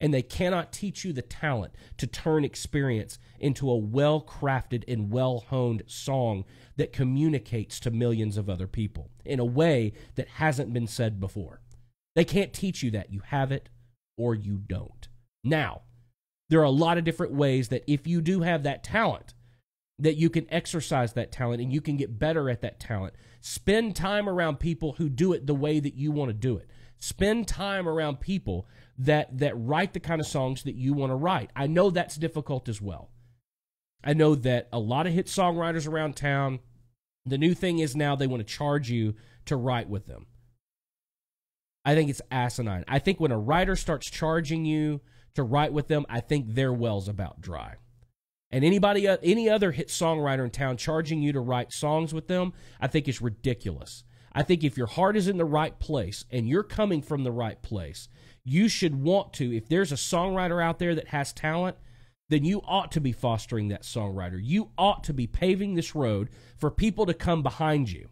And they cannot teach you the talent to turn experience into a well-crafted and well-honed song that communicates to millions of other people in a way that hasn't been said before. They can't teach you that. You have it or you don't. Now, there are a lot of different ways that if you do have that talent, that you can exercise that talent and you can get better at that talent. Spend time around people who do it the way that you want to do it. Spend time around people that write the kind of songs that you want to write. I know that's difficult as well. I know that a lot of hit songwriters around town, the new thing is now they want to charge you to write with them. I think it's asinine. I think when a writer starts charging you to write with them, I think their well's about dry. And any other hit songwriter in town charging you to write songs with them, I think is ridiculous. I think if your heart is in the right place and you're coming from the right place, you should want to, if there's a songwriter out there that has talent, then you ought to be fostering that songwriter. You ought to be paving this road for people to come behind you.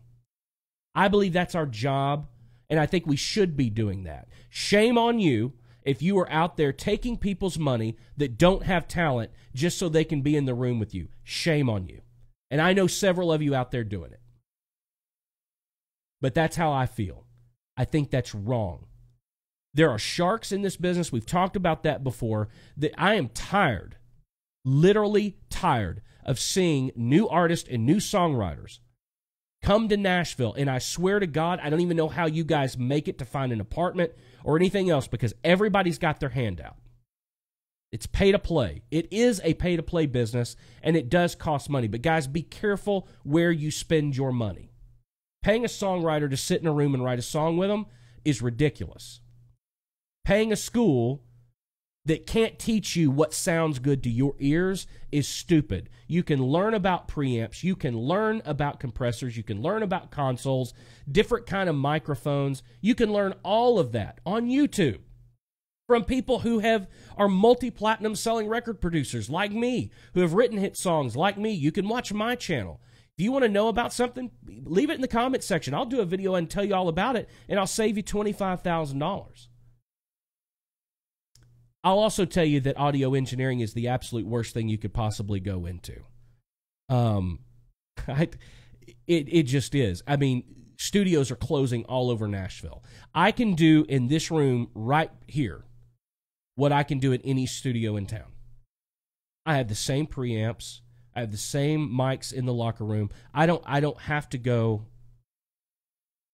I believe that's our job, and I think we should be doing that. Shame on you if you are out there taking people's money that don't have talent just so they can be in the room with you. Shame on you. And I know several of you out there doing it. But that's how I feel. I think that's wrong. There are sharks in this business. We've talked about that before. That I am tired, literally tired, of seeing new artists and new songwriters come to Nashville. And I swear to God, I don't even know how you guys make it to find an apartment or anything else because everybody's got their hand out. It's pay to play. It is a pay to play business, and it does cost money. But guys, be careful where you spend your money. Paying a songwriter to sit in a room and write a song with them is ridiculous. Paying a school that can't teach you what sounds good to your ears is stupid. You can learn about preamps. You can learn about compressors. You can learn about consoles, different kind of microphones. You can learn all of that on YouTube from people who are multi-platinum selling record producers like me, who have written hit songs like me. You can watch my channel. If you want to know about something, leave it in the comments section. I'll do a video and tell you all about it, and I'll save you $25,000. I'll also tell you that audio engineering is the absolute worst thing you could possibly go into. It just is. I mean, studios are closing all over Nashville. I can do in this room right here what I can do in any studio in town. I have the same preamps. I have the same mics in the locker room. I don't have to go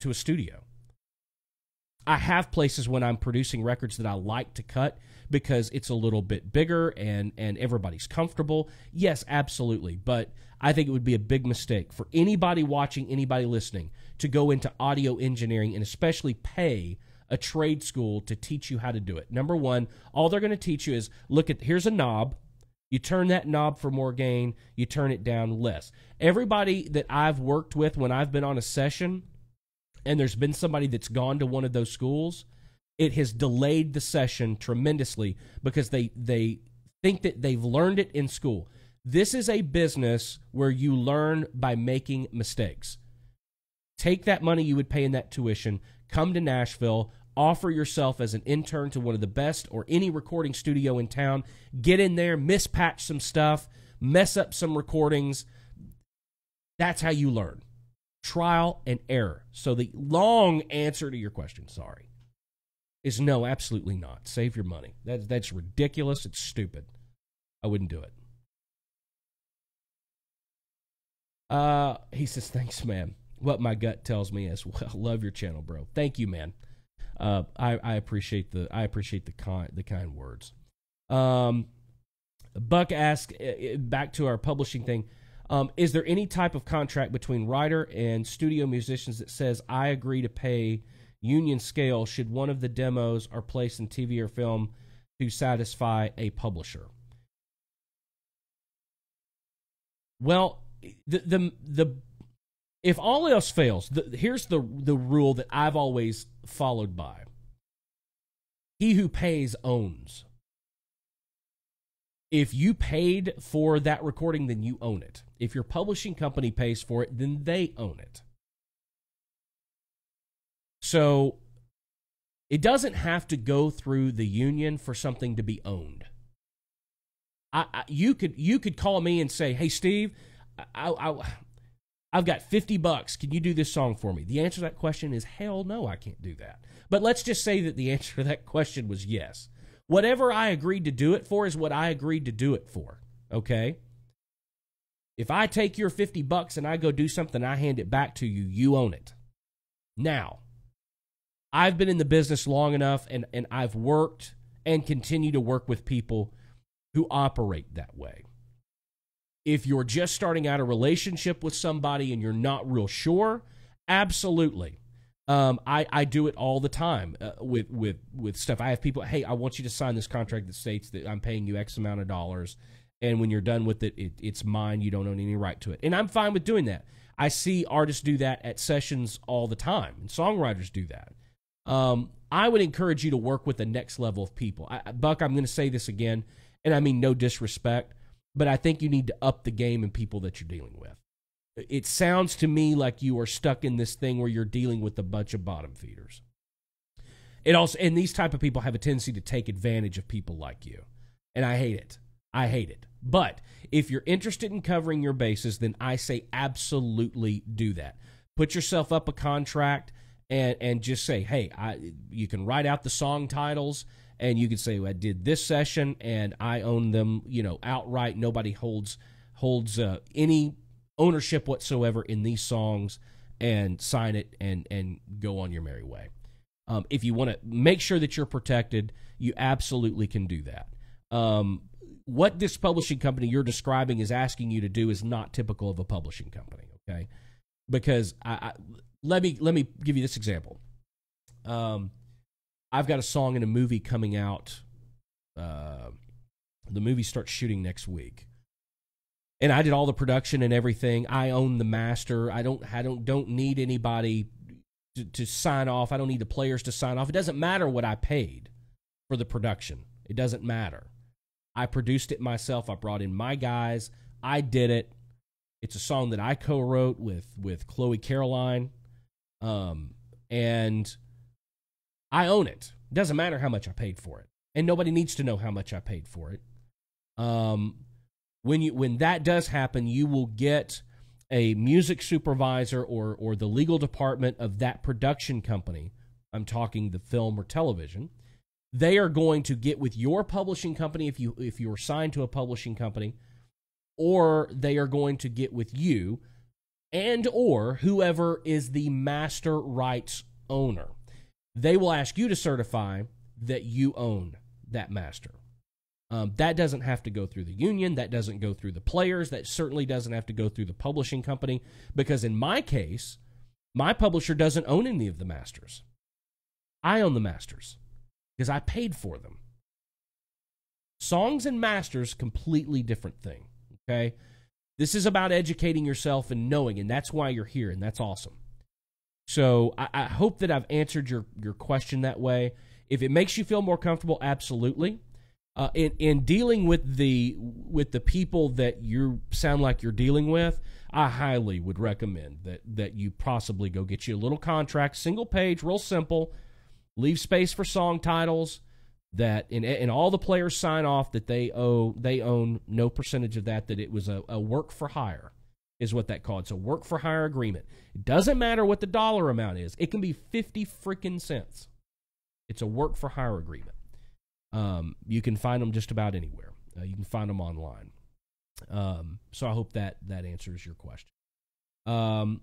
to a studio. I have places when I'm producing records that I like to cut because it's a little bit bigger and everybody's comfortable. Yes, absolutely. But I think it would be a big mistake for anybody watching, anybody listening, to go into audio engineering and especially pay a trade school to teach you how to do it. Number one, all they're going to teach you is, here's a knob. You turn that knob for more gain. You turn it down less. Everybody that I've worked with when I've been on a session, and there's been somebody that's gone to one of those schools, it has delayed the session tremendously because they think that they've learned it in school. This is a business where you learn by making mistakes. Take that money you would pay in that tuition, come to Nashville, offer yourself as an intern to one of the best or any recording studio in town, get in there, mispatch some stuff, mess up some recordings. That's how you learn. Trial and error. So the long answer to your question, sorry, is no, absolutely not. Save your money. That's ridiculous. It's stupid. I wouldn't do it. He says, thanks, man. What my gut tells me as well. Love your channel, bro. Thank you, man. I appreciate the kind words. Buck asked, back to our publishing thing, is there any type of contract between writer and studio musicians that says I agree to pay union scale should one of the demos are placed in TV or film to satisfy a publisher? Well, if all else fails, here's the rule that I've always followed by. He who pays owns. If you paid for that recording, then you own it. If your publishing company pays for it, then they own it. So it doesn't have to go through the union for something to be owned. You could call me and say, hey, Steve, I've got $50. Can you do this song for me? The answer to that question is hell no, I can't do that. But let's just say that the answer to that question was yes. Whatever I agreed to do it for is what I agreed to do it for, okay? If I take your $50 and I go do something, I hand it back to you, you own it. Now, I've been in the business long enough, and I've worked and continue to work with people who operate that way. If you're just starting out a relationship with somebody and you're not real sure, absolutely. I do it all the time with stuff. I have people, hey, I want you to sign this contract that states that I'm paying you X amount of dollars, and when you're done with it, it's mine. You don't own any right to it. And I'm fine with doing that. I see artists do that at sessions all the time, and songwriters do that. I would encourage you to work with the next level of people. Buck, I'm going to say this again, and I mean no disrespect, but I think you need to up the game in people that you're dealing with. It sounds to me like you are stuck in this thing where you're dealing with a bunch of bottom feeders. And these type of people have a tendency to take advantage of people like you. And I hate it. I hate it. But if you're interested in covering your bases, then I say absolutely do that. Put yourself up a contract and just say, hey, you can write out the song titles, and you can say, well, I did this session and I own them, outright. Nobody holds any ownership whatsoever in these songs, and sign it and go on your merry way. If you want to make sure that you're protected, you absolutely can do that. What this publishing company you're describing is asking you to do is not typical of a publishing company, okay? Because let me give you this example. I've got a song in a movie coming out. The movie starts shooting next week. And I did all the production and everything. I own the master. I don't need anybody to sign off. I don't need the players to sign off. It doesn't matter what I paid for the production. It doesn't matter. I produced it myself. I brought in my guys. I did it. It's a song that I co-wrote with Chloe Caroline. And I own it. It doesn't matter how much I paid for it. And nobody needs to know how much I paid for it. When that does happen, you will get a music supervisor or the legal department of that production company. I'm talking the film or television. They are going to get with your publishing company if you are signed to a publishing company, or they are going to get with you and or whoever is the master rights owner. They will ask you to certify that you own that master. That doesn't have to go through the union. That doesn't go through the players. That certainly doesn't have to go through the publishing company, because in my case, my publisher doesn't own any of the masters. I own the masters because I paid for them. Songs and masters, completely different thing, okay? This is about educating yourself and knowing, and that's why you're here, and that's awesome. So I hope that I've answered your question that way. If it makes you feel more comfortable, absolutely. In dealing with the people that you sound like you're dealing with, I highly would recommend that you possibly go get you a little contract, single page, real simple, leave space for song titles, that and all the players sign off that they own no percentage of that it was a work for hire, is what that called. It's a work for hire agreement. It doesn't matter what the dollar amount is. It can be 50 freaking cents. It's a work for hire agreement. You can find them just about anywhere. You can find them online. So I hope that answers your question. I'm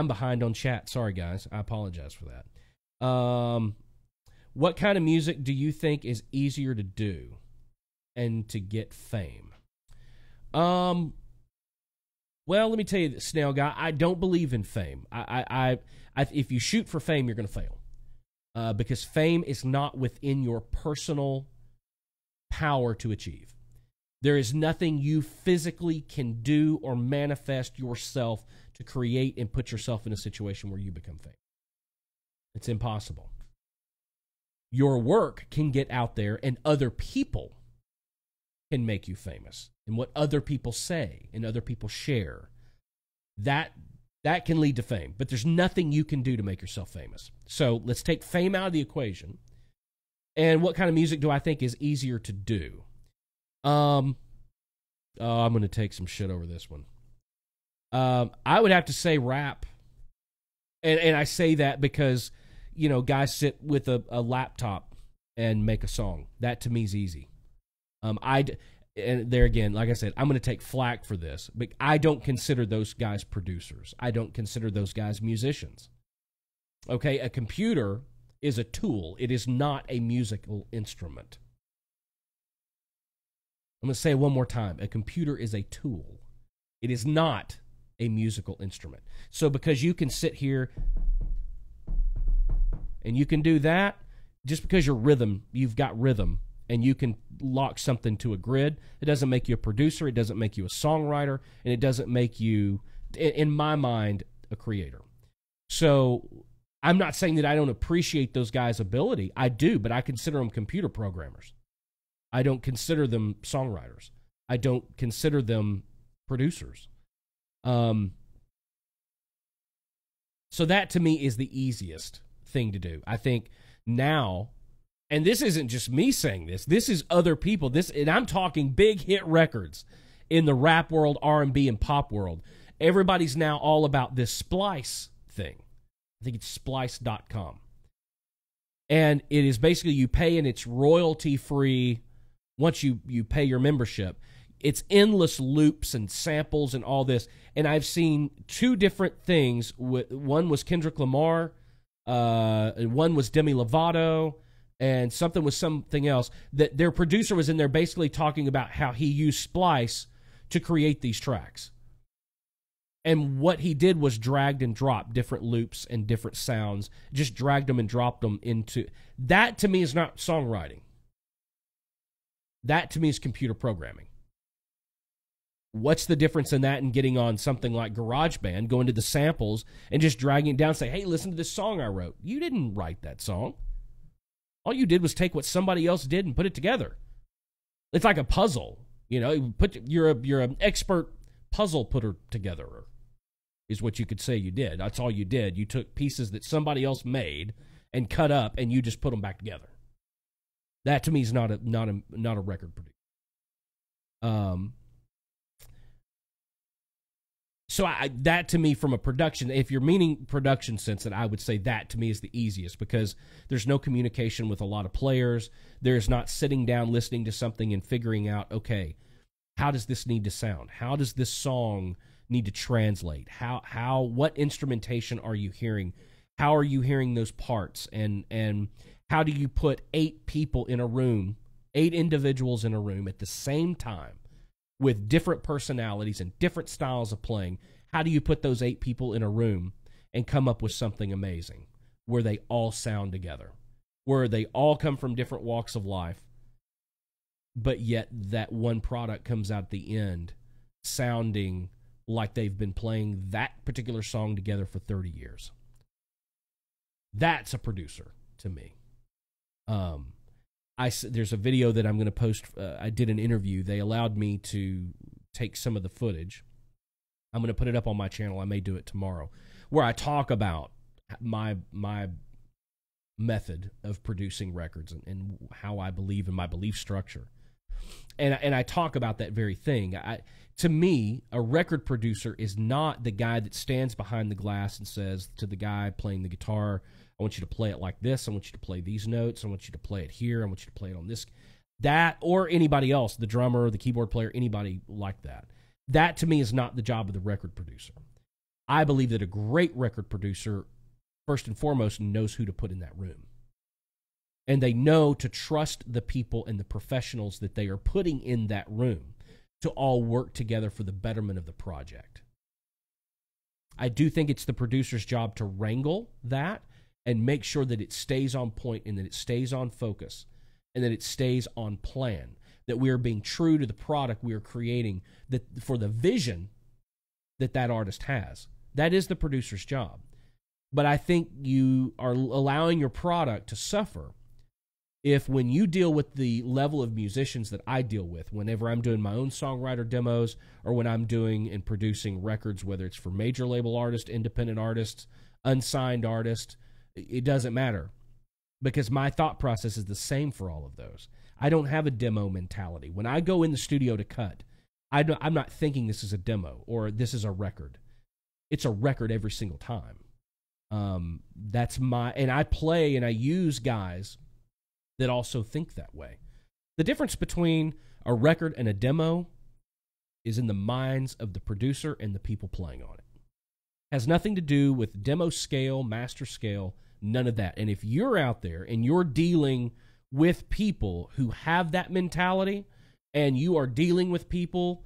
behind on chat. Sorry, guys. I apologize for that. What kind of music do you think is easier to do and to get fame? Well, let me tell you this, Snail Guy. I don't believe in fame. If you shoot for fame, you're going to fail. Because fame is not within your personal power to achieve. There is nothing you physically can do or manifest yourself to create and put yourself in a situation where you become famous. It's impossible. Your work can get out there and other people can make you famous. And what other people say and other people share, that can lead to fame. But there's nothing you can do to make yourself famous. So let's take fame out of the equation. And what kind of music do I think is easier to do? I'm going to take some shit over this one. I would have to say rap. And I say that because, you know, guys sit with a laptop and make a song. That to me is easy. And there again, like I said, I'm going to take flack for this, but I don't consider those guys producers. I don't consider those guys musicians. Okay, a computer is a tool. It is not a musical instrument. I'm going to say it one more time. A computer is a tool. It is not a musical instrument. So because you can sit here and you can do that, just because you've got rhythm, and you can lock something to a grid, it doesn't make you a producer, it doesn't make you a songwriter, and it doesn't make you, in my mind, a creator. So I'm not saying that I don't appreciate those guys' ability. I do, but I consider them computer programmers. I don't consider them songwriters. I don't consider them producers. So that to me is the easiest thing to do. I think now, and this isn't just me saying this, this is other people. And I'm talking big hit records in the rap world, R&B, and pop world. Everybody's now all about this Splice thing. I think it's splice.com. And it is basically you pay and it's royalty-free once you pay your membership. It's endless loops and samples and all this. And I've seen two different things. One was Kendrick Lamar, and one was Demi Lovato, and something was something else. That their producer was in there basically talking about how he used Splice to create these tracks. And what he did was dragged and dropped different loops and different sounds, just dragged them and dropped them into... That, to me, is not songwriting. That, to me, is computer programming. What's the difference in that and getting on something like GarageBand, going to the samples, and just dragging it down and say, hey, listen to this song I wrote. You didn't write that song. All you did was take what somebody else did and put it together. It's like a puzzle. You know, you're an expert puzzle putter together, is what you could say you did. That's all you did. You took pieces that somebody else made and cut up, and you just put them back together. That to me is not a record producer. So that to me, from a production, if you're meaning production sense, that I would say that to me is the easiest, because there's no communication with a lot of players. There's not sitting down, listening to something and figuring out, okay, how does this need to sound? How does this song need to translate? What instrumentation are you hearing? How are you hearing those parts? And how do you put 8 people in a room, 8 individuals in a room at the same time, with different personalities and different styles of playing? How do you put those 8 people in a room and come up with something amazing where they all sound together, where they all come from different walks of life, but yet that one product comes out at the end sounding like they've been playing that particular song together for 30 years? That's a producer to me. there's a video that I'm going to post. I did an interview. They allowed me to take some of the footage. I'm going to put it up on my channel. I may do it tomorrow, where I talk about my method of producing records and how I believe in my belief structure. And I talk about that very thing. To me, a record producer is not the guy that stands behind the glass and says to the guy playing the guitar, I want you to play it like this. I want you to play these notes. I want you to play it here. I want you to play it on this. That, or anybody else, the drummer, the keyboard player, anybody like that. That, to me, is not the job of the record producer. I believe that a great record producer, first and foremost, knows who to put in that room. And they know to trust the people and the professionals that they are putting in that room to all work together for the betterment of the project. I do think it's the producer's job to wrangle that and make sure that it stays on point and that it stays on focus and that it stays on plan, that we are being true to the product we are creating, that for the vision that that artist has. That is the producer's job. But I think you are allowing your product to suffer if, when you deal with the level of musicians that I deal with, whenever I'm doing my own songwriter demos or when I'm doing and producing records, whether it's for major label artists, independent artists, unsigned artists, it doesn't matter, because my thought process is the same for all of those. I don't have a demo mentality. When I go in the studio to cut, I'm not thinking this is a demo or this is a record. It's a record every single time. That's and I play and I use guys that also think that way. The difference between a record and a demo is in the minds of the producer and the people playing on it. It has nothing to do with demo scale, master scale, none of that. And if you're out there and you're dealing with people who have that mentality, and you are dealing with people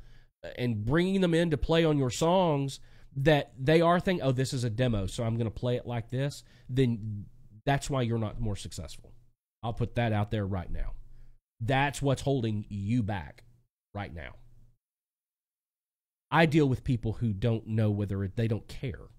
and bringing them in to play on your songs that they are thinking, oh, this is a demo, so I'm going to play it like this, then that's why you're not more successful. I'll put that out there right now. That's what's holding you back right now. I deal with people who don't know they don't care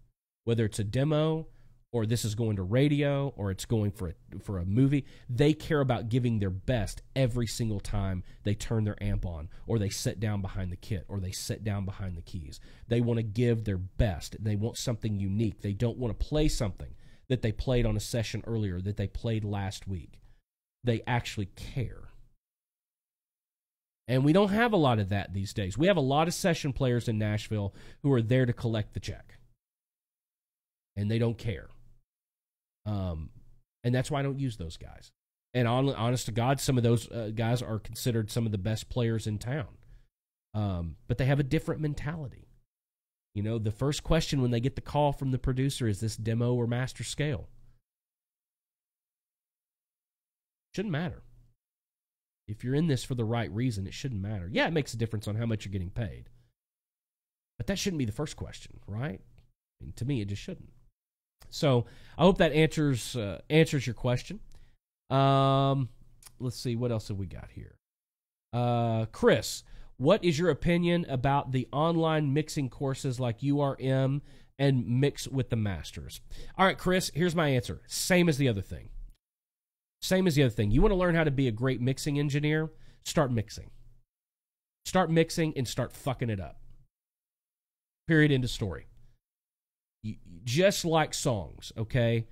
whether it's a demo or this is going to radio or it's going for a movie. They care about giving their best every single time they turn their amp on or they sit down behind the kit or they sit down behind the keys. They want to give their best. They want something unique. They don't want to play something that they played on a session earlier, that they played last week. They actually care. And we don't have a lot of that these days. We have a lot of session players in Nashville who are there to collect the check. And they don't care. And that's why I don't use those guys. And honest to God, some of those guys are considered some of the best players in town. But they have a different mentality. You know, the first question when they get the call from the producer is this demo or master scale? Shouldn't matter. If you're in this for the right reason, it shouldn't matter. Yeah, it makes a difference on how much you're getting paid. But that shouldn't be the first question, right? I mean, to me, it just shouldn't. So I hope that answers your question. Let's see, what else have we got here? Chris, what is your opinion about the online mixing courses like URM and Mix with the Masters? All right, Chris, here's my answer. Same as the other thing. Same as the other thing. You want to learn how to be a great mixing engineer? Start mixing. Start mixing and start fucking it up. Period. End of story. Just like songs, okay?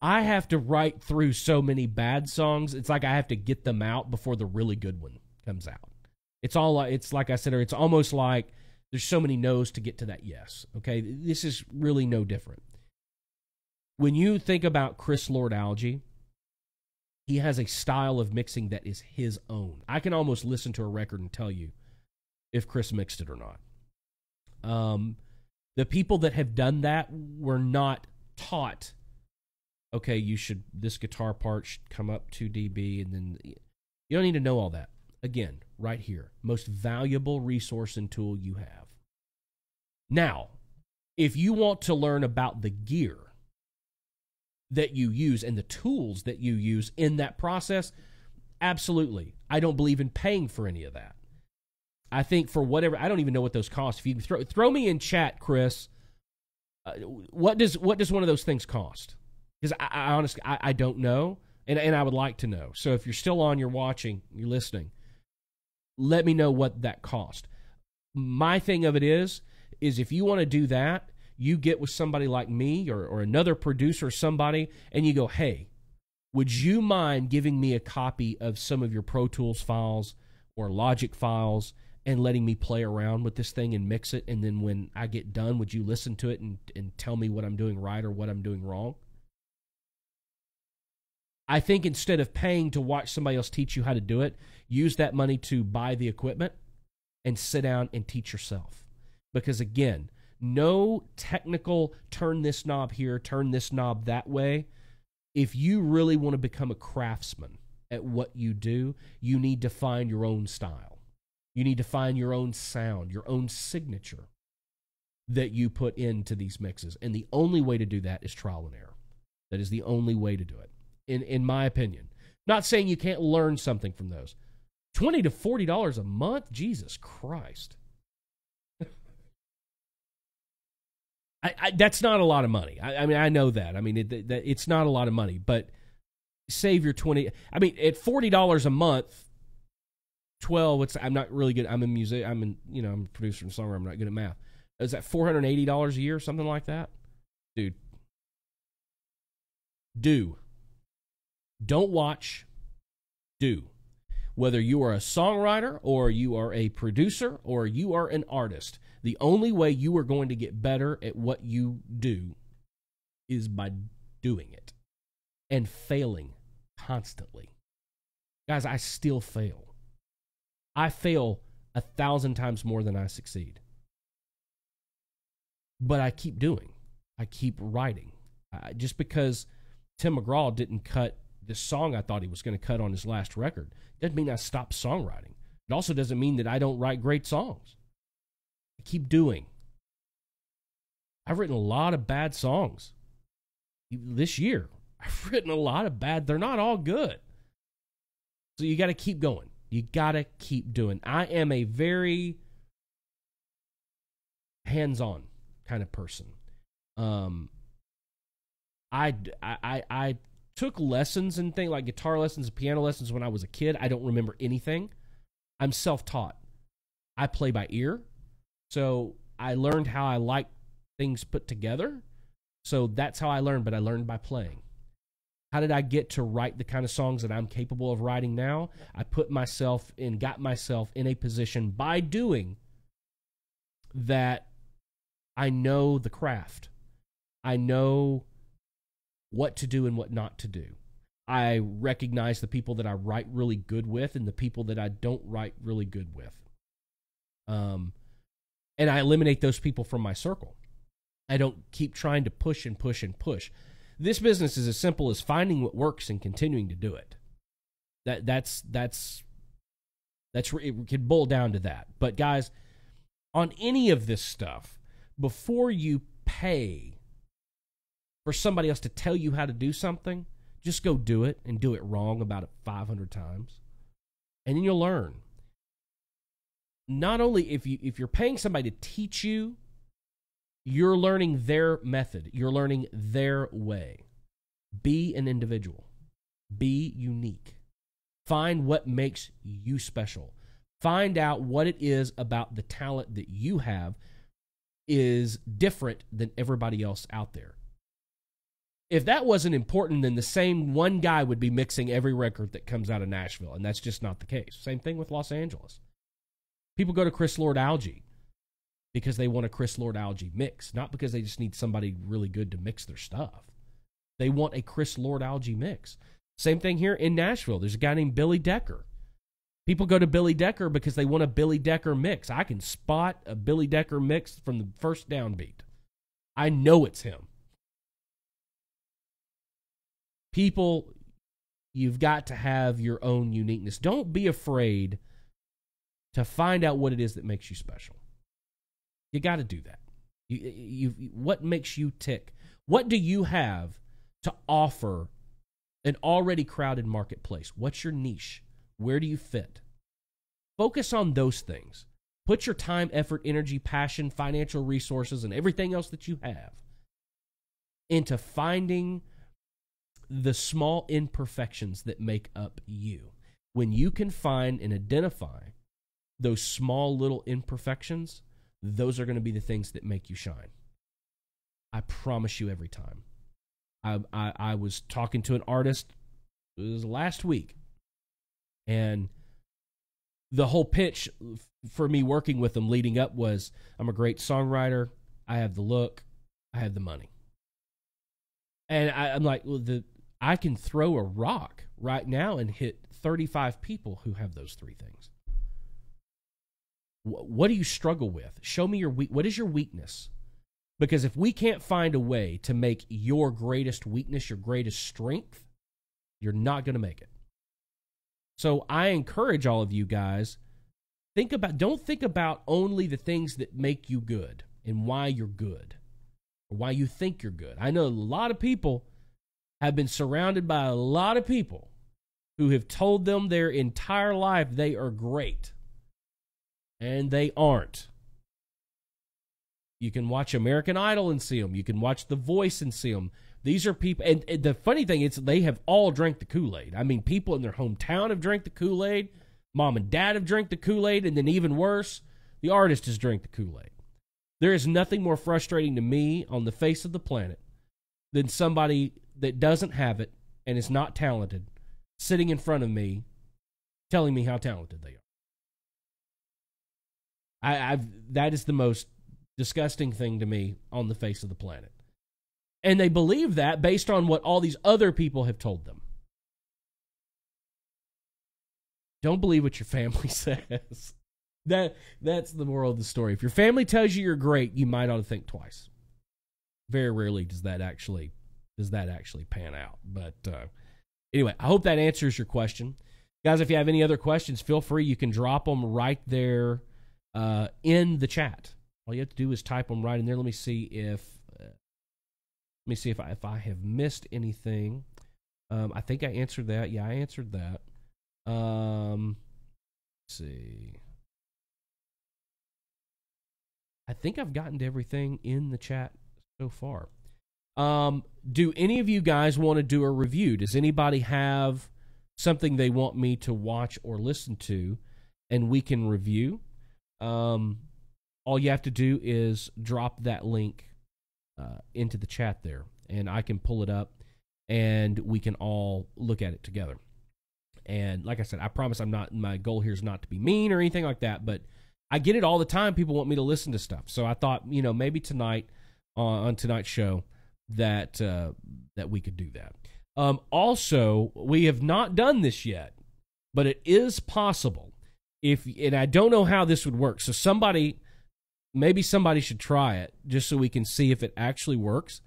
I have to write through so many bad songs. It's like I have to get them out before the really good one comes out. It's like I said, it's almost like there's so many no's to get to that yes, okay? This is really no different. When you think about Chris Lord-Alge, he has a style of mixing that is his own. I can almost listen to a record and tell you if Chris mixed it or not. The people that have done that were not taught, okay, this guitar part should come up 2 dB, and then you don't need to know all that. Again, right here, most valuable resource and tool you have. Now, if you want to learn about the gear that you use and the tools that you use in that process, absolutely. I don't believe in paying for any of that. I think for whatever, I don't even know what those cost. If you throw me in chat, Chris, what does one of those things cost? Because I honestly, I don't know. And I would like to know. So if you're still on, you're watching, you're listening, let me know what that cost. My thing of it is if you want to do that, you get with somebody like me or another producer, somebody, and you go, hey, would you mind giving me a copy of some of your Pro Tools files or Logic files and letting me play around with this thing and mix it? And then when I get done, would you listen to it and tell me what I'm doing right or what I'm doing wrong? I think instead of paying to watch somebody else teach you how to do it, use that money to buy the equipment and sit down and teach yourself. Because again, no technical turn this knob here, turn this knob that way. If you really want to become a craftsman at what you do, you need to find your own style. You need to find your own sound, your own signature that you put into these mixes. And the only way to do that is trial and error. That is the only way to do it, in my opinion. Not saying you can't learn something from those. $20 to $40 a month? Jesus Christ. That's not a lot of money. I mean, I know that. I mean, it's not a lot of money, but save your 20. I mean, at $40 a month, 12. I'm not really good. I'm a music. I'm a producer and songwriter. I'm not good at math. Is that $480 a year, something like that, dude? Don't watch. Do. Whether you are a songwriter or you are a producer or you are an artist, the only way you are going to get better at what you do is by doing it and failing constantly. Guys, I still fail. I fail 1,000 times more than I succeed. But I keep doing. I keep writing. Just because Tim McGraw didn't cut the song I thought he was going to cut on his last record doesn't mean I stopped songwriting. It also doesn't mean that I don't write great songs. I keep doing. I've written a lot of bad songs this year. I've written a lot of bad. They're not all good. So you got to keep going. You got to keep doing. I am a very hands-on kind of person. I took lessons and things like guitar lessons and piano lessons when I was a kid. I don't remember anything. I'm self-taught. I play by ear. So I learned how I like things put together. So that's how I learned, but I learned by playing. How did I get to write the kind of songs that I'm capable of writing now? I got myself in a position by doing that. I know the craft. I know what to do and what not to do. I recognize the people that I write really good with and the people that I don't write really good with. And I eliminate those people from my circle. I don't keep trying to push and push and push. This business is as simple as finding what works and continuing to do it. That's it can boil down to that. But guys, on any of this stuff, before you pay for somebody else to tell you how to do something, just go do it and do it wrong about 500 times. And then you'll learn. Not only if you're paying somebody to teach you, you're learning their method. You're learning their way. Be an individual. Be unique. Find what makes you special. Find out what it is about the talent that you have is different than everybody else out there. If that wasn't important, then the same one guy would be mixing every record that comes out of Nashville, and that's just not the case. Same thing with Los Angeles. People go to Chris Lord-Alge because they want a Chris Lord-Alge mix, not because they just need somebody really good to mix their stuff. They want a Chris Lord-Alge mix. Same thing here in Nashville. There's a guy named Billy Decker. People go to Billy Decker because they want a Billy Decker mix. I can spot a Billy Decker mix from the first downbeat. I know it's him. People, you've got to have your own uniqueness. Don't be afraid to find out what it is that makes you special. You got to do that. What makes you tick? What do you have to offer an already crowded marketplace? What's your niche? Where do you fit? Focus on those things. Put your time, effort, energy, passion, financial resources, and everything else that you have into finding the small imperfections that make up you. When you can find and identify those small little imperfections, those are going to be the things that make you shine. I promise you every time. I was talking to an artist, it was last week, and the whole pitch for me working with them leading up was, I'm a great songwriter, I have the look, I have the money. And I'm like, well, I can throw a rock right now and hit 35 people who have those three things. What do you struggle with? Show me what is your weakness? Because if we can't find a way to make your greatest weakness your greatest strength, you're not going to make it. So I encourage all of you guys, don't think about only the things that make you good and why you're good or why you think you're good. I know a lot of people have been surrounded by a lot of people who have told them their entire life they are great, and they aren't. You can watch American Idol and see them. You can watch The Voice and see them. These are people, and the funny thing is they have all drank the Kool-Aid. I mean, people in their hometown have drank the Kool-Aid. Mom and dad have drank the Kool-Aid, and then even worse, the artist has drank the Kool-Aid. There is nothing more frustrating to me on the face of the planet than somebody that doesn't have it and is not talented sitting in front of me telling me how talented they are. That is the most disgusting thing to me on the face of the planet. And they believe that based on what all these other people have told them. Don't believe what your family says. That's the moral of the story. If your family tells you you're great, you might ought to think twice. Very rarely does that actually pan out. But anyway, I hope that answers your question. Guys, if you have any other questions, feel free. You can drop them right there in the chat. All you have to do is type them right in there. Let me see if I have missed anything. I think I answered that. Yeah, I answered that. Let's see. I think I've gotten to everything in the chat so far. Do any of you guys want to do a review? Does anybody have something they want me to watch or listen to, and we can review? All you have to do is drop that link into the chat there, and I can pull it up, and we can all look at it together. And like I said, I promise my goal here is not to be mean or anything like that, but I get it all the time. People want me to listen to stuff. So I thought, maybe tonight on tonight's show that we could do that. Also, we have not done this yet, but it is possible. And I don't know how this would work. So maybe somebody should try it just so we can see if it actually works.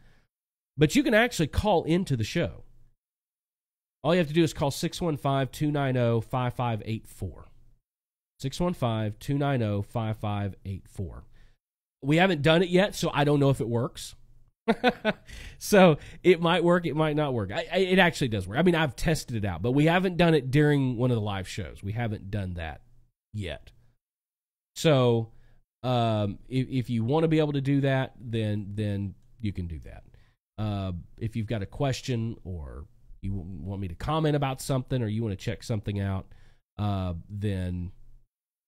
But you can actually call into the show. All you have to do is call 615-290-5584. 615-290-5584. We haven't done it yet, so I don't know if it works. So it might work, it might not work. It actually does work. I mean, I've tested it out, but we haven't done it during one of the live shows. We haven't done that yet. So if you want to be able to do that, then you can do that. If you've got a question or you want me to comment about something or you want to check something out, then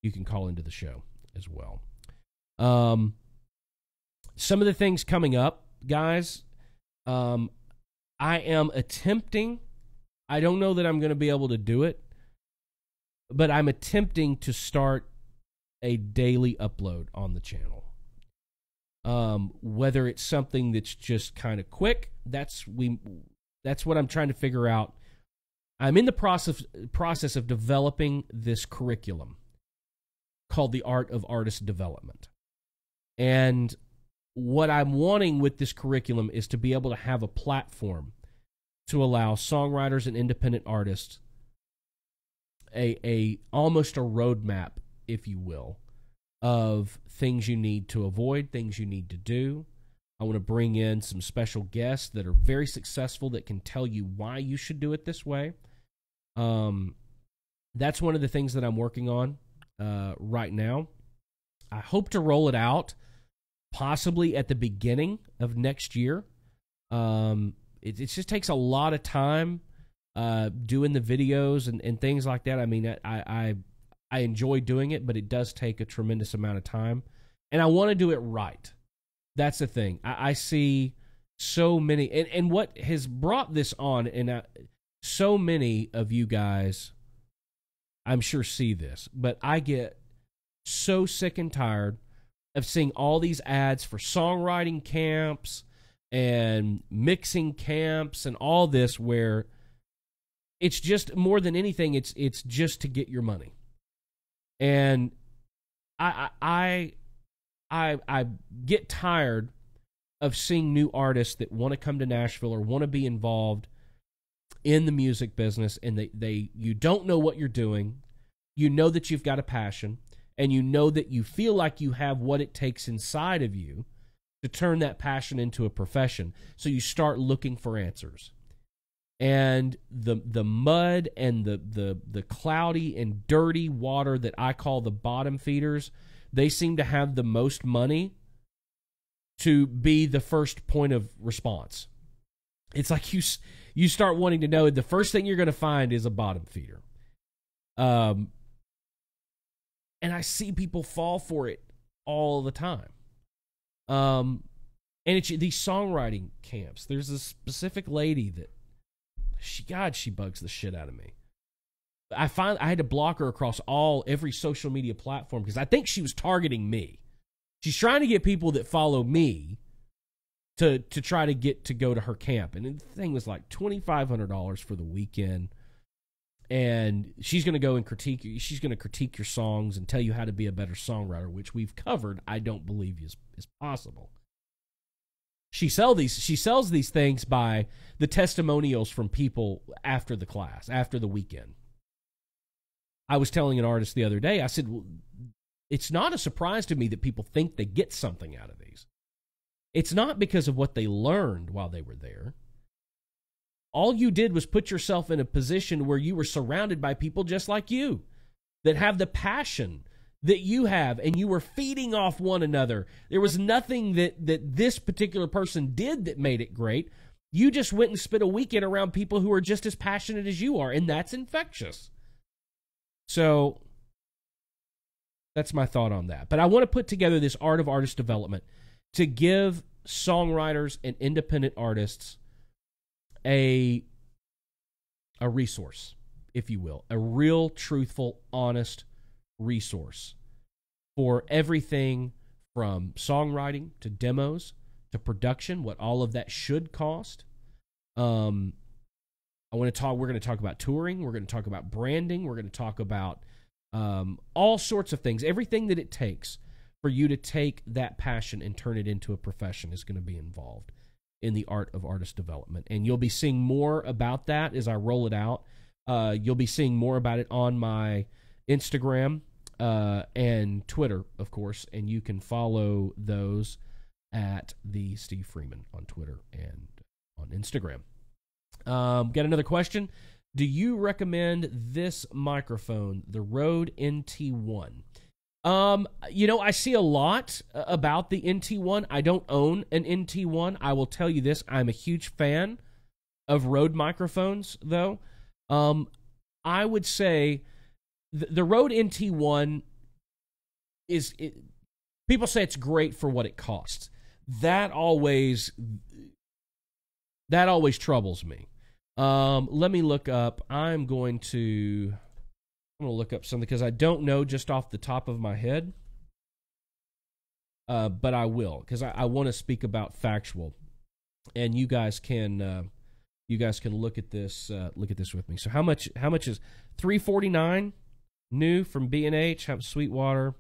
you can call into the show as well. Some of the things coming up, guys, I am attempting, I don't know that I'm going to be able to do it, but I'm attempting to start a daily upload on the channel. Whether it's something that's just kind of quick, that's what I'm trying to figure out. I'm in the process of developing this curriculum called the Art of Artist Development. And what I'm wanting with this curriculum is to be able to have a platform to allow songwriters and independent artists almost a roadmap, if you will, of things you need to avoid, things you need to do. I want to bring in some special guests that are very successful that can tell you why you should do it this way. That's one of the things that I'm working on right now. I hope to roll it out possibly at the beginning of next year. it just takes a lot of time doing the videos and things like that. I mean, I enjoy doing it, but it does take a tremendous amount of time, and I want to do it right. That's the thing. I see so many, and what has brought this on, and so many of you guys, I'm sure, see this, but I get so sick and tired of seeing all these ads for songwriting camps and mixing camps and all this, where it's just, more than anything, it's just to get your money. And I get tired of seeing new artists that want to come to Nashville or want to be involved in the music business, and you don't know what you're doing. You know that you've got a passion, and you know that you feel like you have what it takes inside of you to turn that passion into a profession. So you start looking for answers. And the mud and the cloudy and dirty water that I call the bottom feeders, they seem to have the most money to be the first point of response. It's like you start wanting to know, the first thing you're going to find is a bottom feeder. And I see people fall for it all the time. And it's these songwriting camps. There's a specific lady that she bugs the shit out of me. I had to block her across every social media platform because I think she was targeting me. She's trying to get people that follow me to try to get to go to her camp. And the thing was like $2,500 for the weekend. And she's going to go and critique you. She's going to critique your songs and tell you how to be a better songwriter, which we've covered. I don't believe is possible. She sells these things by the testimonials from people after the class, after the weekend. I was telling an artist the other day, I said, well, it's not a surprise to me that people think they get something out of these. It's not because of what they learned while they were there. All you did was put yourself in a position where you were surrounded by people just like you that have the passion that you have, and you were feeding off one another. There was nothing that this particular person did that made it great. You just went and spent a weekend around people who are just as passionate as you are, and that's infectious. So that's my thought on that. But I want to put together this art of artist development to give songwriters and independent artists a resource, if you will, a real, truthful, honest resource for everything from songwriting to demos to production, what all of that should cost. We're going to talk about touring. We're going to talk about branding. We're going to talk about all sorts of things. Everything that it takes for you to take that passion and turn it into a profession is going to be involved in the art of artist development. And you'll be seeing more about that as I roll it out. You'll be seeing more about it on my Instagram and Twitter, of course, and you can follow those at the Steve Freeman on Twitter and on Instagram. Got another question. Do you recommend this microphone, the Rode NT1? I see a lot about the NT1. I don't own an NT1. I will tell you this. I'm a huge fan of Rode microphones, though. I would say the Rode NT1 people say it's great for what it costs. That always troubles me. Let me look up. I'm going to look up something because I don't know just off the top of my head. But I will, because I want to speak about factual, and you guys can look at this with me. So how much is $349 new from B&H? Sweetwater.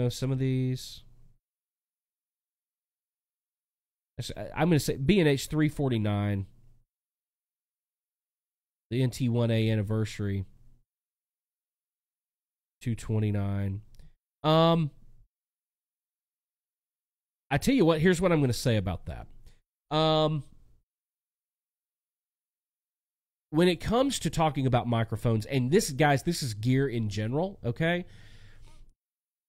Some of these. I'm going to say B&H $349. The NT1A anniversary $229. I tell you what, here's what I'm going to say about that. When it comes to talking about microphones, and this is gear in general, okay?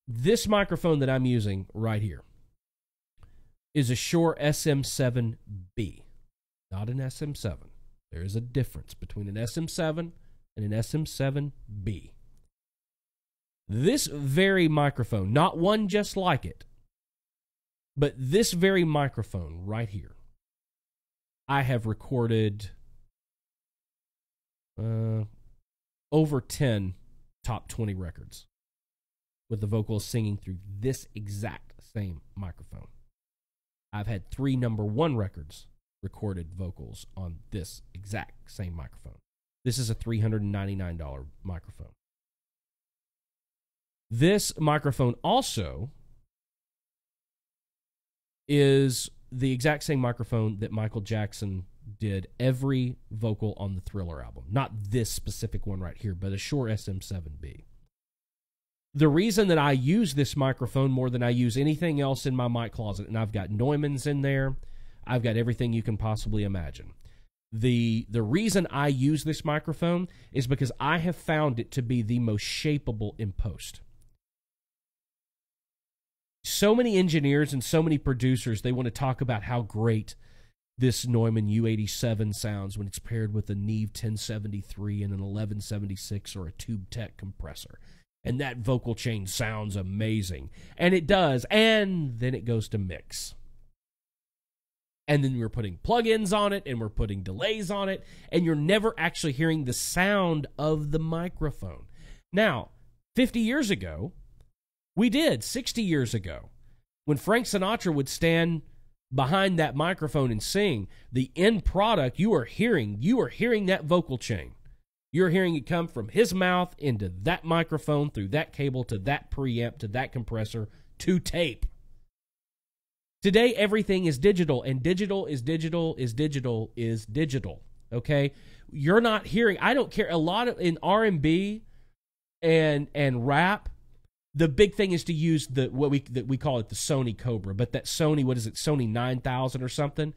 This microphone that I'm using right here is a Shure SM7B, not an SM7. There is a difference between an SM7 and an SM7B. This very microphone, not one just like it, but this very microphone right here, I have recorded over 10 top 20 records with the vocals singing through this exact same microphone. I've had 3 #1 records recorded vocals on this exact same microphone. This is a $399 microphone. This microphone also is the exact same microphone that Michael Jackson did every vocal on the Thriller album. Not this specific one right here, but a Shure SM7B. The reason that I use this microphone more than I use anything else in my mic closet, and I've got Neumann's in there, I've got everything you can possibly imagine. The reason I use this microphone is because I have found it to be the most shapeable in post. So many engineers and so many producers, they want to talk about how great this Neumann U87 sounds when it's paired with a Neve 1073 and an 1176 or a Tube Tech compressor. And that vocal chain sounds amazing. And it does. And then it goes to mix. And then we're putting plugins on it, and we're putting delays on it, and you're never actually hearing the sound of the microphone. Now, 50 years ago, we did. 60 years ago, when Frank Sinatra would stand behind that microphone and sing, the end product you are hearing that vocal chain. You're hearing it come from his mouth into that microphone, through that cable, to that preamp, to that compressor, to tape. Today, everything is digital, and digital is digital is digital is digital, okay? You're not hearing, I don't care, a lot of, in R&B and rap, the big thing is to use what we call it the Sony Cobra, but that Sony, what is it, Sony 9000 or something?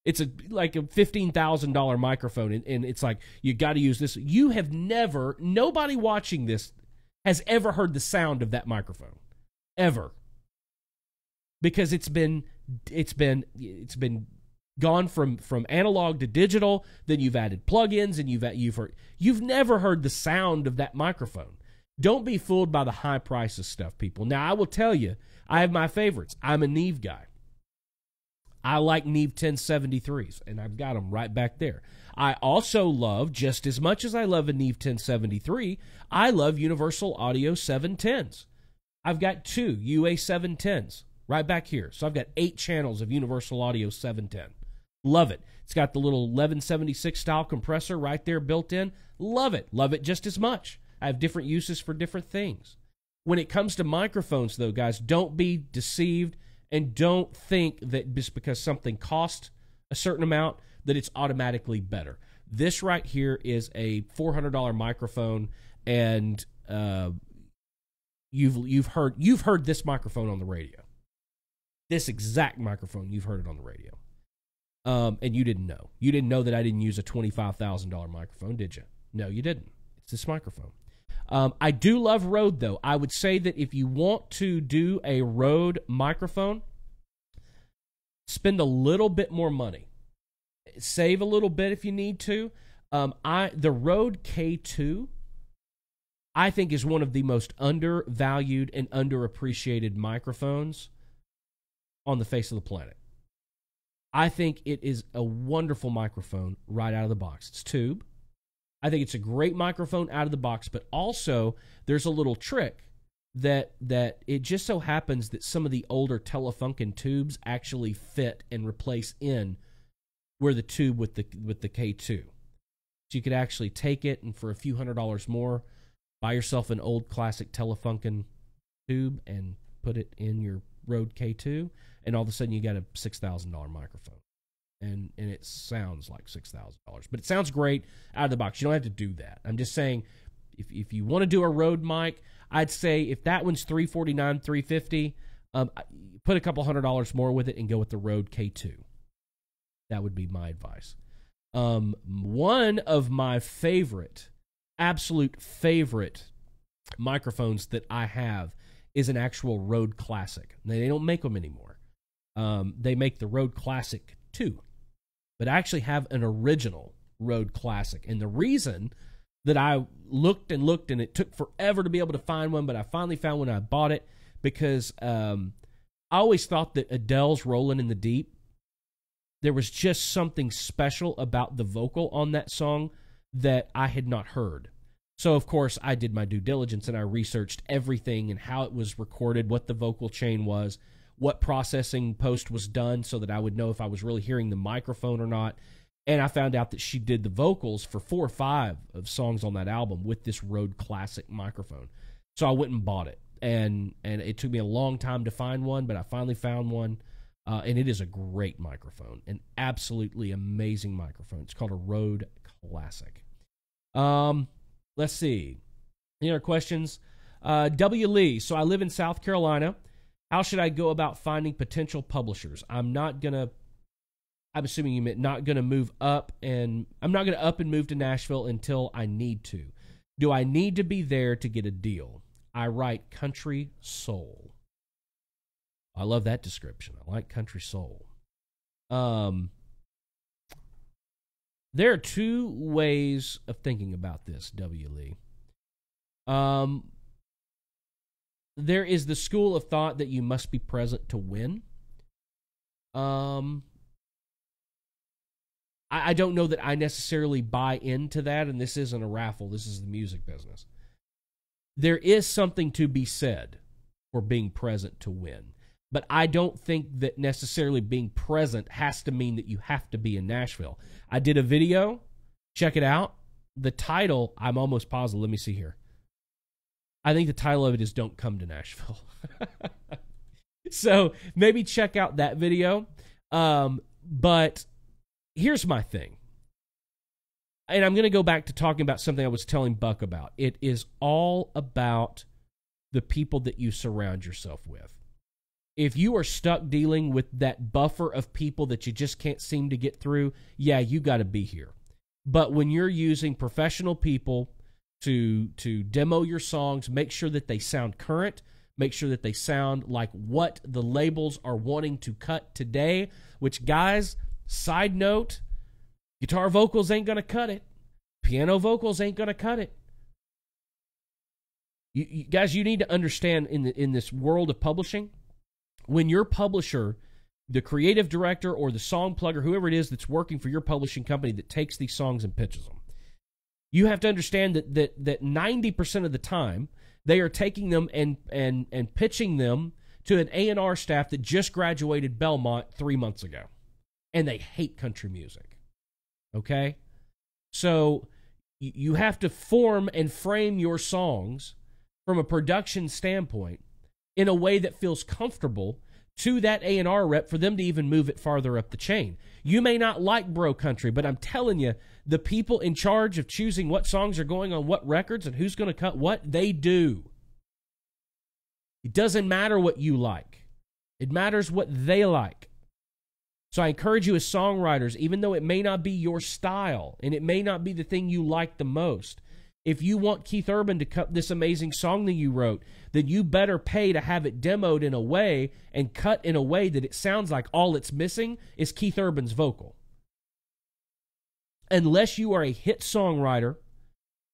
It's like a $15,000 microphone, and it's like, you got to use this. You have never, nobody watching this has ever heard the sound of that microphone, ever, because it's been gone from analog to digital. Then you've added plugins, and you've never heard the sound of that microphone. Don't be fooled by the high price of stuff, people. Now, I will tell you, I have my favorites. I'm a Neve guy. I like Neve 1073s, and I've got them right back there. I also love, just as much as I love a Neve 1073, I love Universal Audio 710s. I've got 2 UA 710s right back here. So I've got 8 channels of Universal Audio 710. Love it. It's got the little 1176 style compressor right there built in. Love it. Love it just as much. I have different uses for different things. When it comes to microphones, though, guys, don't be deceived. And don't think that just because something costs a certain amount that it's automatically better. This right here is a $400 microphone, and you've heard this microphone on the radio. This exact microphone, you've heard it on the radio, and you didn't know. You didn't know that I didn't use a $25,000 microphone, did you? No, you didn't. It's this microphone. I do love Rode, though. I would say that if you want to do a Rode microphone, spend a little bit more money. Save a little bit if you need to. The Rode K2, I think, is one of the most undervalued and underappreciated microphones on the face of the planet. I think it is a wonderful microphone right out of the box. It's tube. I think it's a great microphone out of the box, but also there's a little trick that it just so happens that some of the older Telefunken tubes actually fit and replace in where the tube with the K2. So you could actually take it and for a few $100s more, buy yourself an old classic Telefunken tube and put it in your Rode K2, and all of a sudden you got a $6,000 microphone. And it sounds like $6,000. But it sounds great out of the box. You don't have to do that. I'm just saying, if you want to do a Rode mic, I'd say if that one's $349, $350, put a couple $100s more with it and go with the Rode K2. That would be my advice. One of my absolute favorite microphones that I have is an actual Rode Classic. They don't make them anymore. They make the Rode Classic 2, but I actually have an original Rode Classic. And the reason that I looked and looked, and it took forever to be able to find one, but I finally found one and I bought it because I always thought that Adele's Rolling in the Deep, there was just something special about the vocal on that song that I had not heard. So, of course, I did my due diligence and I researched everything and how it was recorded, what the vocal chain was, what processing post was done so that I would know if I was really hearing the microphone or not. And I found out that she did the vocals for 4 or 5 of songs on that album with this Rode Classic microphone. So I went and bought it. And it took me a long time to find one, but I finally found one. And it is a great microphone, an absolutely amazing microphone. It's called a Rode Classic. Let's see. Any other questions? W. Lee. So I live in South Carolina. How should I go about finding potential publishers? I'm assuming you meant not going to move up, and I'm not going to up and move to Nashville until I need to. Do I need to be there to get a deal? I write country soul. I love that description. I like country soul. There are 2 ways of thinking about this, W. Lee. There is the school of thought that you must be present to win. I don't know that I necessarily buy into that, and this isn't a raffle. This is the music business. There is something to be said for being present to win. But I don't think that necessarily being present has to mean that you have to be in Nashville. I did a video. Check it out. The title, I'm almost positive. Let me see here. I think the title of it is Don't Come to Nashville. So maybe check out that video. But here's my thing. And I'm going to go back to talking about something I was telling Buck about. It is all about the people that you surround yourself with. If you are stuck dealing with that buffer of people that you just can't seem to get through, yeah, you got to be here. But when you're using professional people to demo your songs, make sure that they sound current, make sure that they sound like what the labels are wanting to cut today, which, guys, side note, guitar vocals ain't going to cut it. Piano vocals ain't going to cut it. You guys, you need to understand in this world of publishing, when your publisher, the creative director or the song plugger, whoever it is that's working for your publishing company that takes these songs and pitches them, you have to understand that 90% of the time they are taking them and pitching them to an A&R staff that just graduated Belmont 3 months ago, and they hate country music. Okay? So you have to form and frame your songs from a production standpoint in a way that feels comfortable to that A&R rep for them to even move it farther up the chain. You may not like bro country, but I'm telling you, the people in charge of choosing what songs are going on what records and who's going to cut what, they do. It doesn't matter what you like. It matters what they like. So I encourage you as songwriters, even though it may not be your style and it may not be the thing you like the most, if you want Keith Urban to cut this amazing song that you wrote, then you better pay to have it demoed in a way and cut in a way that it sounds like all it's missing is Keith Urban's vocal. Unless you are a hit songwriter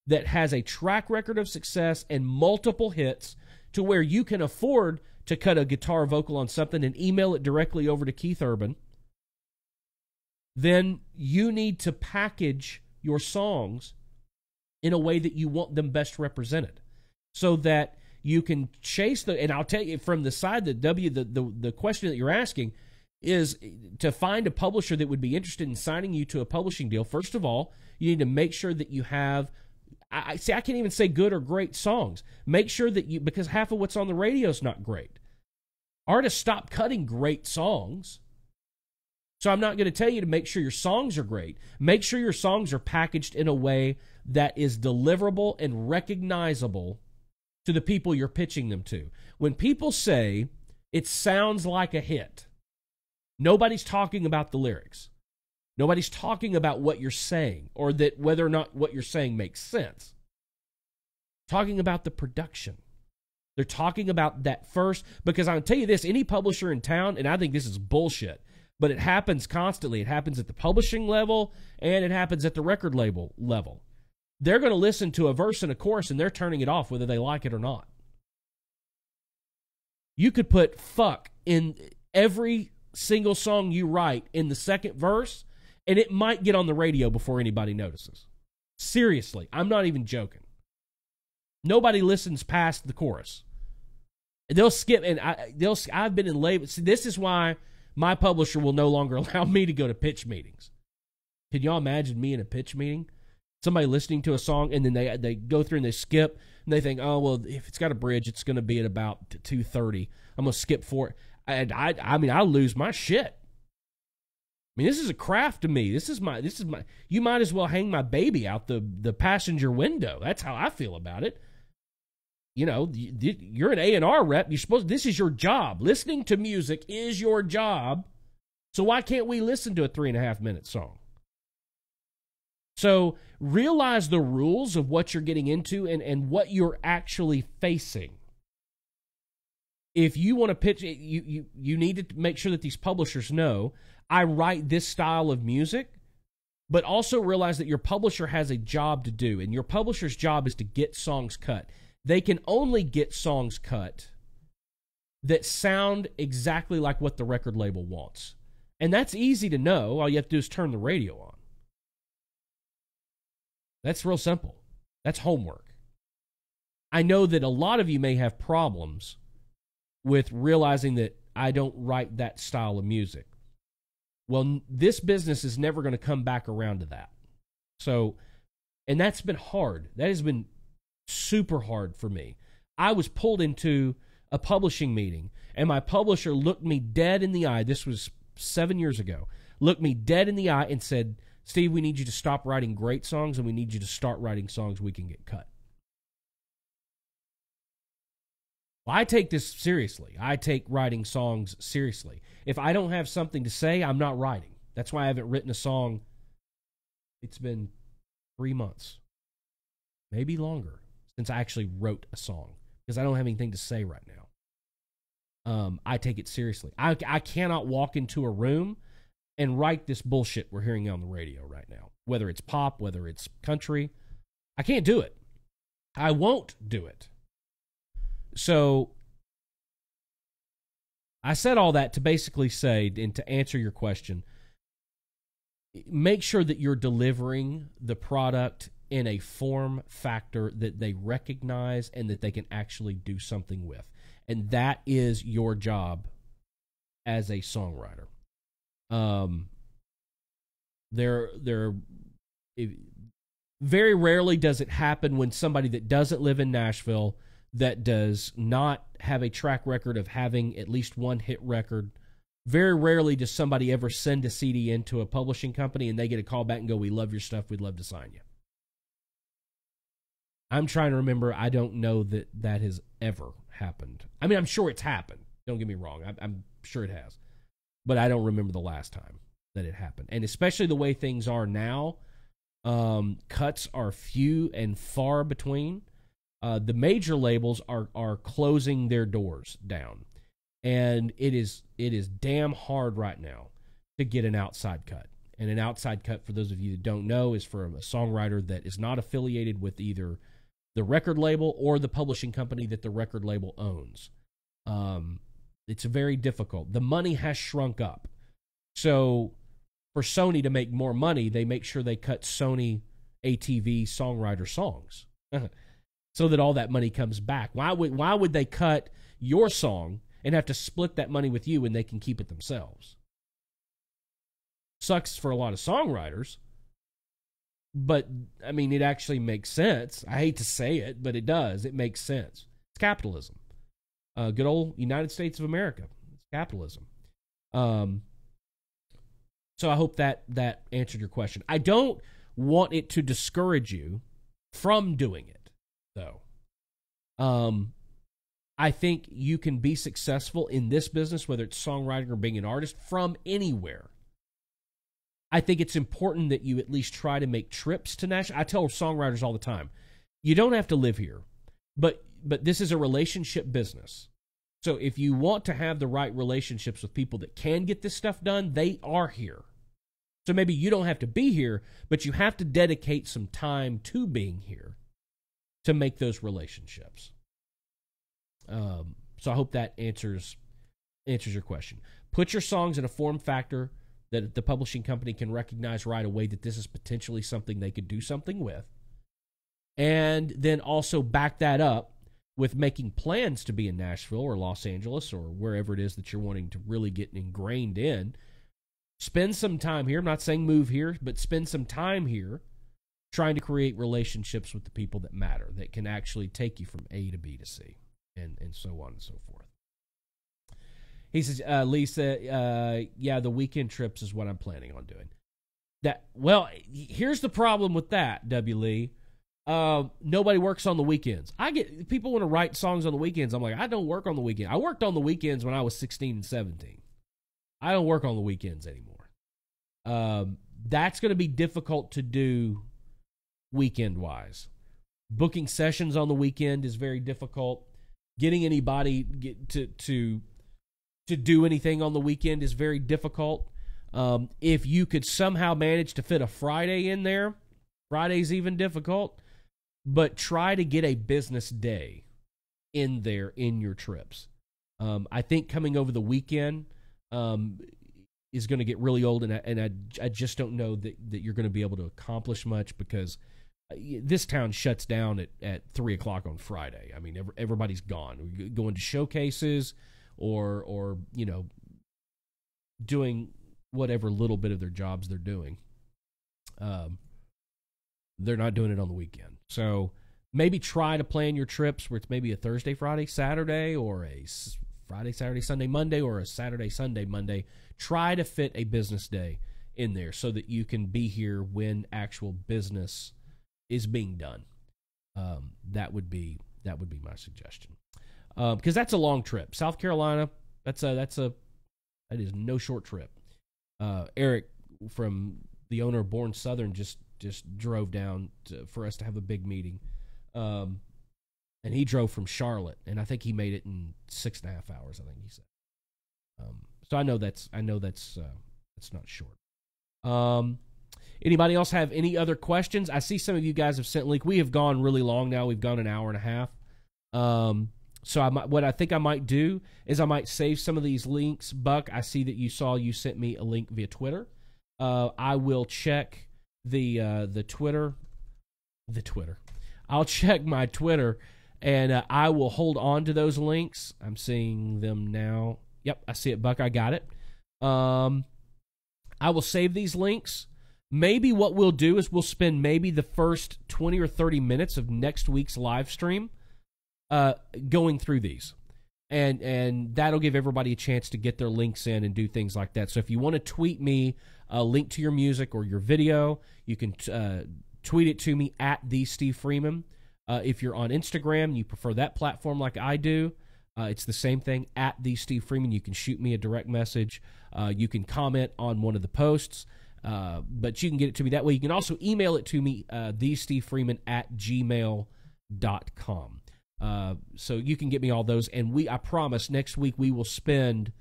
that has a track record of success and multiple hits to where you can afford to cut a guitar vocal on something and email it directly over to Keith Urban, then you need to package your songs in a way that you want them best represented, so that you can chase the. And I'll tell you from the side that the question that you're asking is to find a publisher that would be interested in signing you to a publishing deal. First of all, you need to make sure that you have. I can't even say good or great songs. Make sure that you, because half of what's on the radio is not great. Artists stop cutting great songs. So I'm not going to tell you to make sure your songs are great. Make sure your songs are packaged in a way that is deliverable and recognizable to the people you're pitching them to. When people say it sounds like a hit, nobody's talking about the lyrics. Nobody's talking about what you're saying or that whether or not what you're saying makes sense. Talking about the production. They're talking about that first, because I'll tell you this, any publisher in town, and I think this is bullshit, but it happens constantly. It happens at the publishing level, and it happens at the record label level. They're going to listen to a verse and a chorus, and they're turning it off whether they like it or not. You could put fuck in every single song you write in the second verse, and it might get on the radio before anybody notices. Seriously, I'm not even joking. Nobody listens past the chorus. They'll skip, and I've been in label. See, this is why my publisher will no longer allow me to go to pitch meetings. Can y'all imagine me in a pitch meeting? Somebody listening to a song, and then they go through and they skip, and they think, oh, well, if it's got a bridge, it's going to be at about 2:30. I'm going to skip for it. And I mean, I'll lose my shit. I mean, this is a craft to me. This is my. You might as well hang my baby out the passenger window. That's how I feel about it. You know, you're an A&R rep. You're supposed. This is your job. Listening to music is your job. So why can't we listen to a 3.5-minute song? So realize the rules of what you're getting into and what you're actually facing. If you want to pitch, you need to make sure that these publishers know, I write this style of music, but also realize that your publisher has a job to do, and your publisher's job is to get songs cut. They can only get songs cut that sound exactly like what the record label wants. And that's easy to know. All you have to do is turn the radio on. That's real simple. That's homework. I know that a lot of you may have problems with realizing that I don't write that style of music. Well, this business is never going to come back around to that. So, and that's been hard. That has been super hard for me. I was pulled into a publishing meeting, and my publisher looked me dead in the eye. This was 7 years ago. Looked me dead in the eye and said, Steve, we need you to stop writing great songs, and we need you to start writing songs we can get cut. Well, I take this seriously. I take writing songs seriously. If I don't have something to say, I'm not writing. That's why I haven't written a song. It's been 3 months, maybe longer, since I actually wrote a song, because I don't have anything to say right now. I take it seriously. I cannot walk into a room and write this bullshit we're hearing on the radio right now, whether it's pop, whether it's country. I can't do it. I won't do it. So I said all that to basically say, and to answer your question, make sure that you're delivering the product in a form factor that they recognize and that they can actually do something with. And that is your job as a songwriter. Very rarely does it happen when somebody that doesn't live in Nashville, that does not have a track record of having at least one hit record, very rarely does somebody ever send a CD into a publishing company and they get a call back and go, we love your stuff, we'd love to sign you. I'm trying to remember. I don't know that that has ever happened. I mean, I'm sure it's happened. Don't get me wrong. I'm sure it has. But I don't remember the last time that it happened. And especially the way things are now, cuts are few and far between. The major labels are closing their doors down. And it is damn hard right now to get an outside cut. And an outside cut, for those of you that don't know, is from a songwriter that is not affiliated with either the record label or the publishing company that the record label owns. It's very difficult. The money has shrunk up. So for Sony to make more money, they make sure they cut Sony ATV songwriter songs so that all that money comes back. Why would they cut your song and have to split that money with you when they can keep it themselves? Sucks for a lot of songwriters, but I mean, it actually makes sense. I hate to say it, but it does. It makes sense. It's capitalism. Good old United States of America. It's capitalism. So I hope that answered your question. I don't want it to discourage you from doing it, though. I think you can be successful in this business, whether it's songwriting or being an artist, from anywhere. I think it's important that you at least try to make trips to Nashville. I tell songwriters all the time, you don't have to live here, but but this is a relationship business. So if you want to have the right relationships with people that can get this stuff done, they are here. So maybe you don't have to be here, but you have to dedicate some time to being here to make those relationships. So I hope that answers your question. Put your songs in a form factor that the publishing company can recognize right away that this is potentially something they could do something with. And then also back that up with making plans to be in Nashville or Los Angeles or wherever it is that you're wanting to really get ingrained in. Spend some time here. I'm not saying move here, but spend some time here trying to create relationships with the people that matter, that can actually take you from A to B to C, and so on and so forth. He says, Lisa, yeah, the weekend trips is what I'm planning on doing. Well, here's the problem with that, W. Lee. Nobody works on the weekends. I get people want to write songs on the weekends. I'm like, I don't work on the weekend. I worked on the weekends when I was 16 and 17. I don't work on the weekends anymore. That's going to be difficult to do weekend-wise. Booking sessions on the weekend is very difficult. Getting anybody to do anything on the weekend is very difficult. If you could somehow manage to fit a Friday in there, Friday's even difficult. But try to get a business day in there in your trips. I think coming over the weekend is going to get really old, and I just don't know that you're going to be able to accomplish much because this town shuts down at 3 o'clock on Friday. I mean, everybody's gone. We're going to showcases or doing whatever little bit of their jobs they're doing. They're not doing it on the weekend. So maybe try to plan your trips where it's maybe a Thursday, Friday, Saturday, or a Friday, Saturday, Sunday, Monday, or a Saturday, Sunday, Monday. Try to fit a business day in there so that you can be here when actual business is being done. That would be my suggestion. Because that's a long trip. South Carolina, that is no short trip. Eric, from the owner of Born Southern, just drove down for us to have a big meeting. And he drove from Charlotte, and I think he made it in 6.5 hours, I think he said. So I know that's not short. Anybody else have any other questions? I see some of you guys have sent link. We have gone really long now. We've gone an hour and a half. So what I think I might do is I might save some of these links. Buck, I see that you sent me a link via Twitter. I will check the Twitter. I'll check my Twitter, and I will hold on to those links. I'm seeing them now. Yep, I see it, Buck. I got it. I will save these links. Maybe what we'll do is we'll spend maybe the first 20 or 30 minutes of next week's live stream going through these. And that'll give everybody a chance to get their links in and do things like that. So if you want to tweet me a link to your music or your video, you can tweet it to me at @TheSteveFreeman. If you're on Instagram, you prefer that platform like I do, it's the same thing, at @TheSteveFreeman. You can shoot me a direct message. You can comment on one of the posts, but you can get it to me that way. You can also email it to me, thestevefreeman@gmail.com. So you can get me all those, and I promise next week we will spend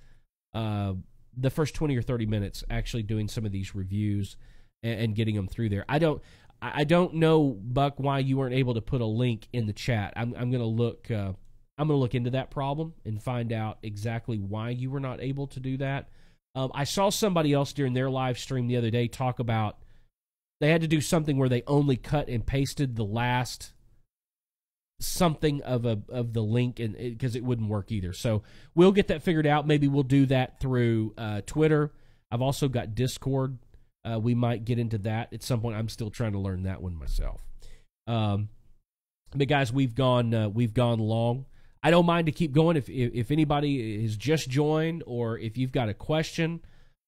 the first 20 or 30 minutes actually doing some of these reviews and getting them through there. I don't know, Buck, why you weren't able to put a link in the chat. I'm gonna look into that problem and find out exactly why you were not able to do that. I saw somebody else during their live stream the other day talk about they had to do something where they only cut and pasted the last something of the link, and because it wouldn't work either. So we'll get that figured out. Maybe we'll do that through Twitter. I've also got Discord. We might get into that at some point. I'm still trying to learn that one myself. But guys, we've gone long. I don't mind to keep going. If anybody has just joined, or if you've got a question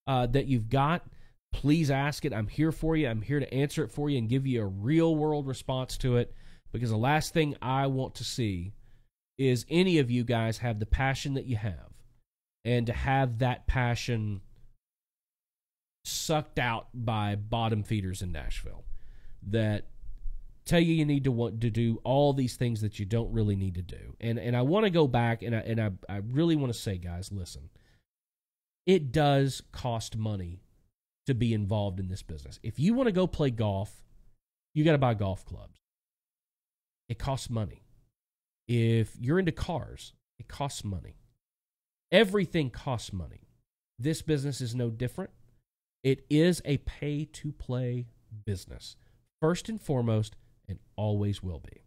that you've got, please ask it. I'm here for you. I'm here to answer it for you and give you a real world response to it. Because the last thing I want to see is any of you guys have the passion that you have, and to have that passion sucked out by bottom feeders in Nashville that tell you you need to want to do all these things that you don't really need to do. And I want to go back, and I really want to say, guys, listen. It does cost money to be involved in this business. If you want to go play golf, you got to buy golf clubs. It costs money. If you're into cars, it costs money. Everything costs money. This business is no different. It is a pay-to-play business, first and foremost, and always will be.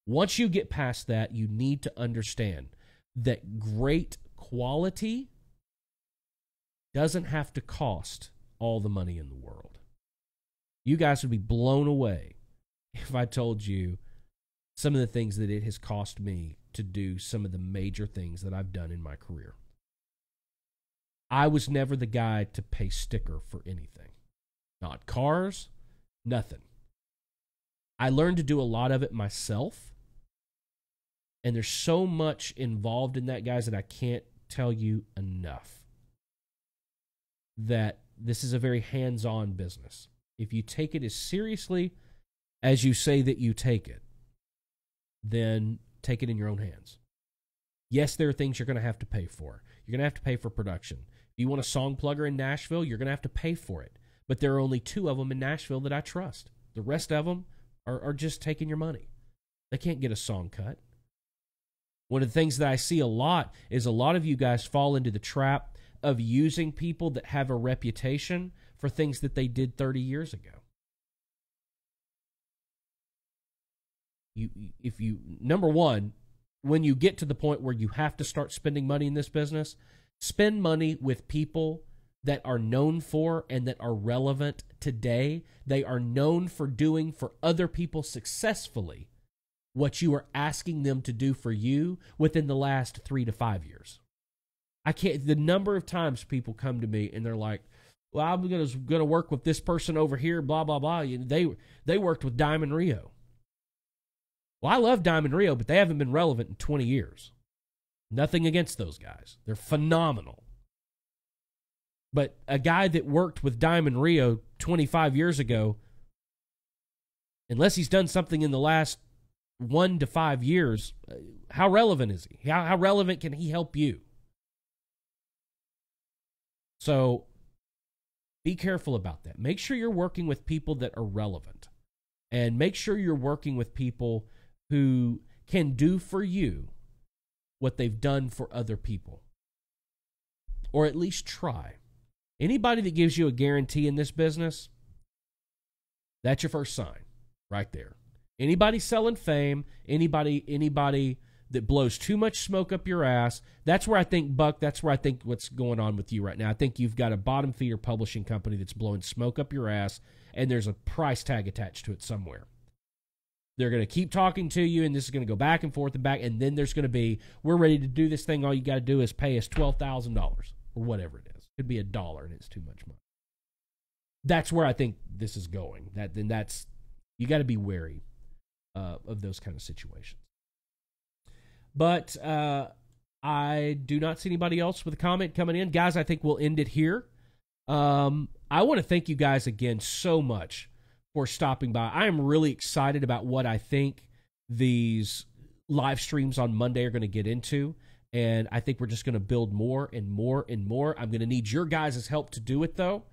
Once you get past that, you need to understand that great quality doesn't have to cost all the money in the world. You guys would be blown away if I told you some of the things that it has cost me to do some of the major things that I've done in my career. I was never the guy to pay sticker for anything. Not cars, nothing. I learned to do a lot of it myself. And there's so much involved in that, guys, that I can't tell you enough. That this is a very hands-on business. If you take it as seriously as you say that you take it, then take it in your own hands. Yes, there are things you're going to have to pay for. You're going to have to pay for production. If you want a song plugger in Nashville, you're going to have to pay for it. But there are only 2 of them in Nashville that I trust. The rest of them are just taking your money. They can't get a song cut. One of the things that I see a lot is a lot of you guys fall into the trap of using people that have a reputation for things that they did 30 years ago. Number one, when you get to the point where you have to start spending money in this business, spend money with people that are known for and that are relevant today. They are known for doing for other people successfully what you are asking them to do for you within the last 3 to 5 years. The number of times people come to me and they're like, well, I'm going to work with this person over here, blah, blah, blah. They worked with Diamond Rio. Well, I love Diamond Rio, but they haven't been relevant in 20 years. Nothing against those guys. They're phenomenal. But a guy that worked with Diamond Rio 25 years ago, unless he's done something in the last 1 to 5 years, how relevant is he? How relevant can he help you? So be careful about that. Make sure you're working with people that are relevant. And make sure you're working with people who can do for you what they've done for other people. Or at least try. Anybody that gives you a guarantee in this business, that's your first sign right there. Anybody selling fame, anybody that blows too much smoke up your ass, that's where I think, Buck, that's where I think what's going on with you right now. I think you've got a bottom feeder publishing company that's blowing smoke up your ass, and there's a price tag attached to it somewhere. They're going to keep talking to you, and this is going to go back and forth and back, and then there's going to be, we're ready to do this thing, all you got to do is pay us $12,000 or whatever it is. It could be $1 and it's too much money. That's where I think this is going. You got to be wary of those kind of situations. But I do not see anybody else with a comment coming in. Guys, I think we'll end it here. I want to thank you guys again so much for stopping by. I am really excited about what I think these live streams on Monday are going to get into. And I think we're just going to build more and more and more. I'm going to need your guys' help to do it, though.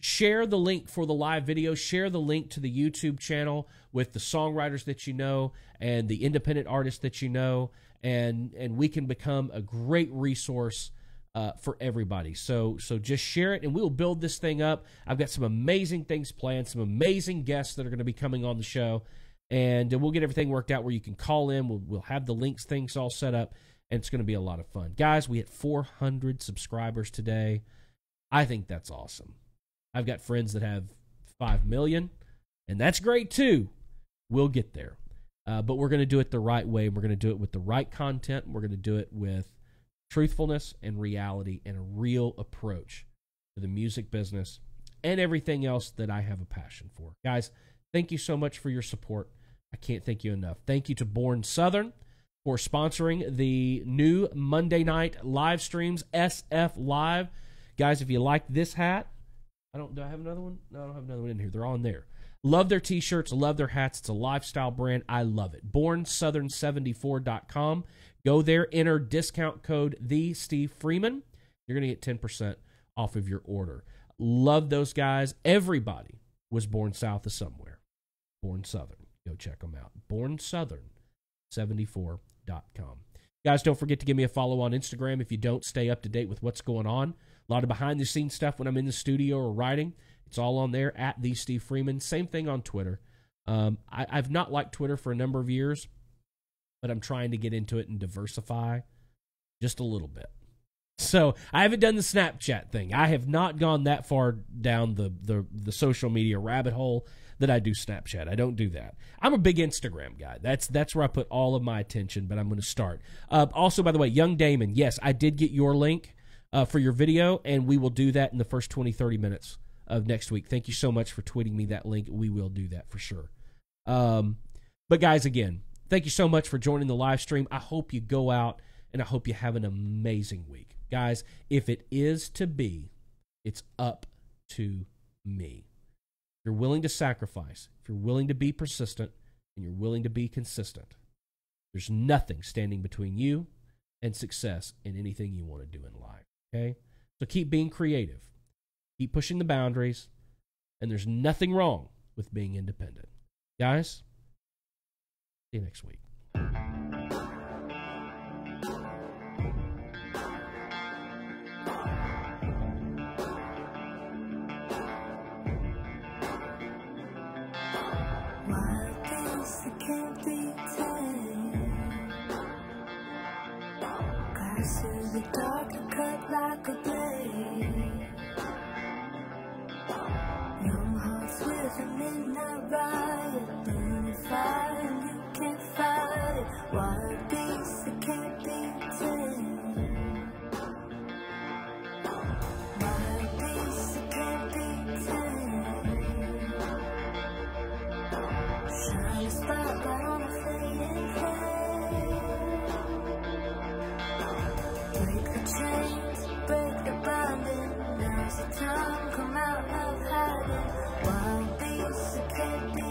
Share the link for the live video. Share the link to the YouTube channel with the songwriters that you know and the independent artists that you know. And we can become a great resource for everybody. So just share it, and we'll build this thing up. I've got some amazing things planned, some amazing guests that are going to be coming on the show. And we'll get everything worked out where you can call in. We'll have the links, things all set up, and it's going to be a lot of fun. Guys, we hit 400 subscribers today. I think that's awesome. I've got friends that have 5 million, and that's great too. We'll get there. But we're going to do it the right way. We're going to do it with the right content. And we're going to do it with truthfulness and reality and a real approach to the music business and everything else that I have a passion for. Guys, thank you so much for your support. I can't thank you enough. Thank you to Born Southern for sponsoring the new Monday night live streams, SF Live. Guys, if you like this hat, do I have another one? No, I don't have another one in here. They're all in there. Love their t-shirts, love their hats. It's a lifestyle brand. I love it. BornSouthern74.com. Go there, enter discount code TheSteveFreeman. You're going to get 10% off of your order. Love those guys. Everybody was born south of somewhere. Born Southern. Go check them out. BornSouthern74.com. Guys, don't forget to give me a follow on Instagram if you don't stay up to date with what's going on. A lot of behind-the-scenes stuff when I'm in the studio or writing. It's all on there, at the Steve Freeman. Same thing on Twitter. I've not liked Twitter for a number of years, but I'm trying to get into it and diversify just a little bit. So I haven't done the Snapchat thing. I have not gone that far down the social media rabbit hole that I do Snapchat. I don't do that. I'm a big Instagram guy. That's where I put all of my attention, but I'm going to start. Also, by the way, Young Damon, yes, I did get your link for your video, and we will do that in the first 20, 30 minutes of next week. Thank you so much for tweeting me that link. We will do that for sure. But guys, again, thank you so much for joining the live stream. I hope you go out, and I hope you have an amazing week. Guys, if it is to be, it's up to me. If you're willing to sacrifice, if you're willing to be persistent, and you're willing to be consistent, there's nothing standing between you and success in anything you want to do in life. Okay? So keep being creative. Keep pushing the boundaries, and there's nothing wrong with being independent. Guys, see you next week. Can't be tamed. Glass in the dark and cut like a blade. Young hearts with a midnight riot, burning fire and you can't fight it. Wild beasts that can't be tamed. Wild beasts that can't be tamed. Shine a spotlight on a fading flame. Break the chains, break the binding. Now's the time, come out of hiding. Wild beasts that can't be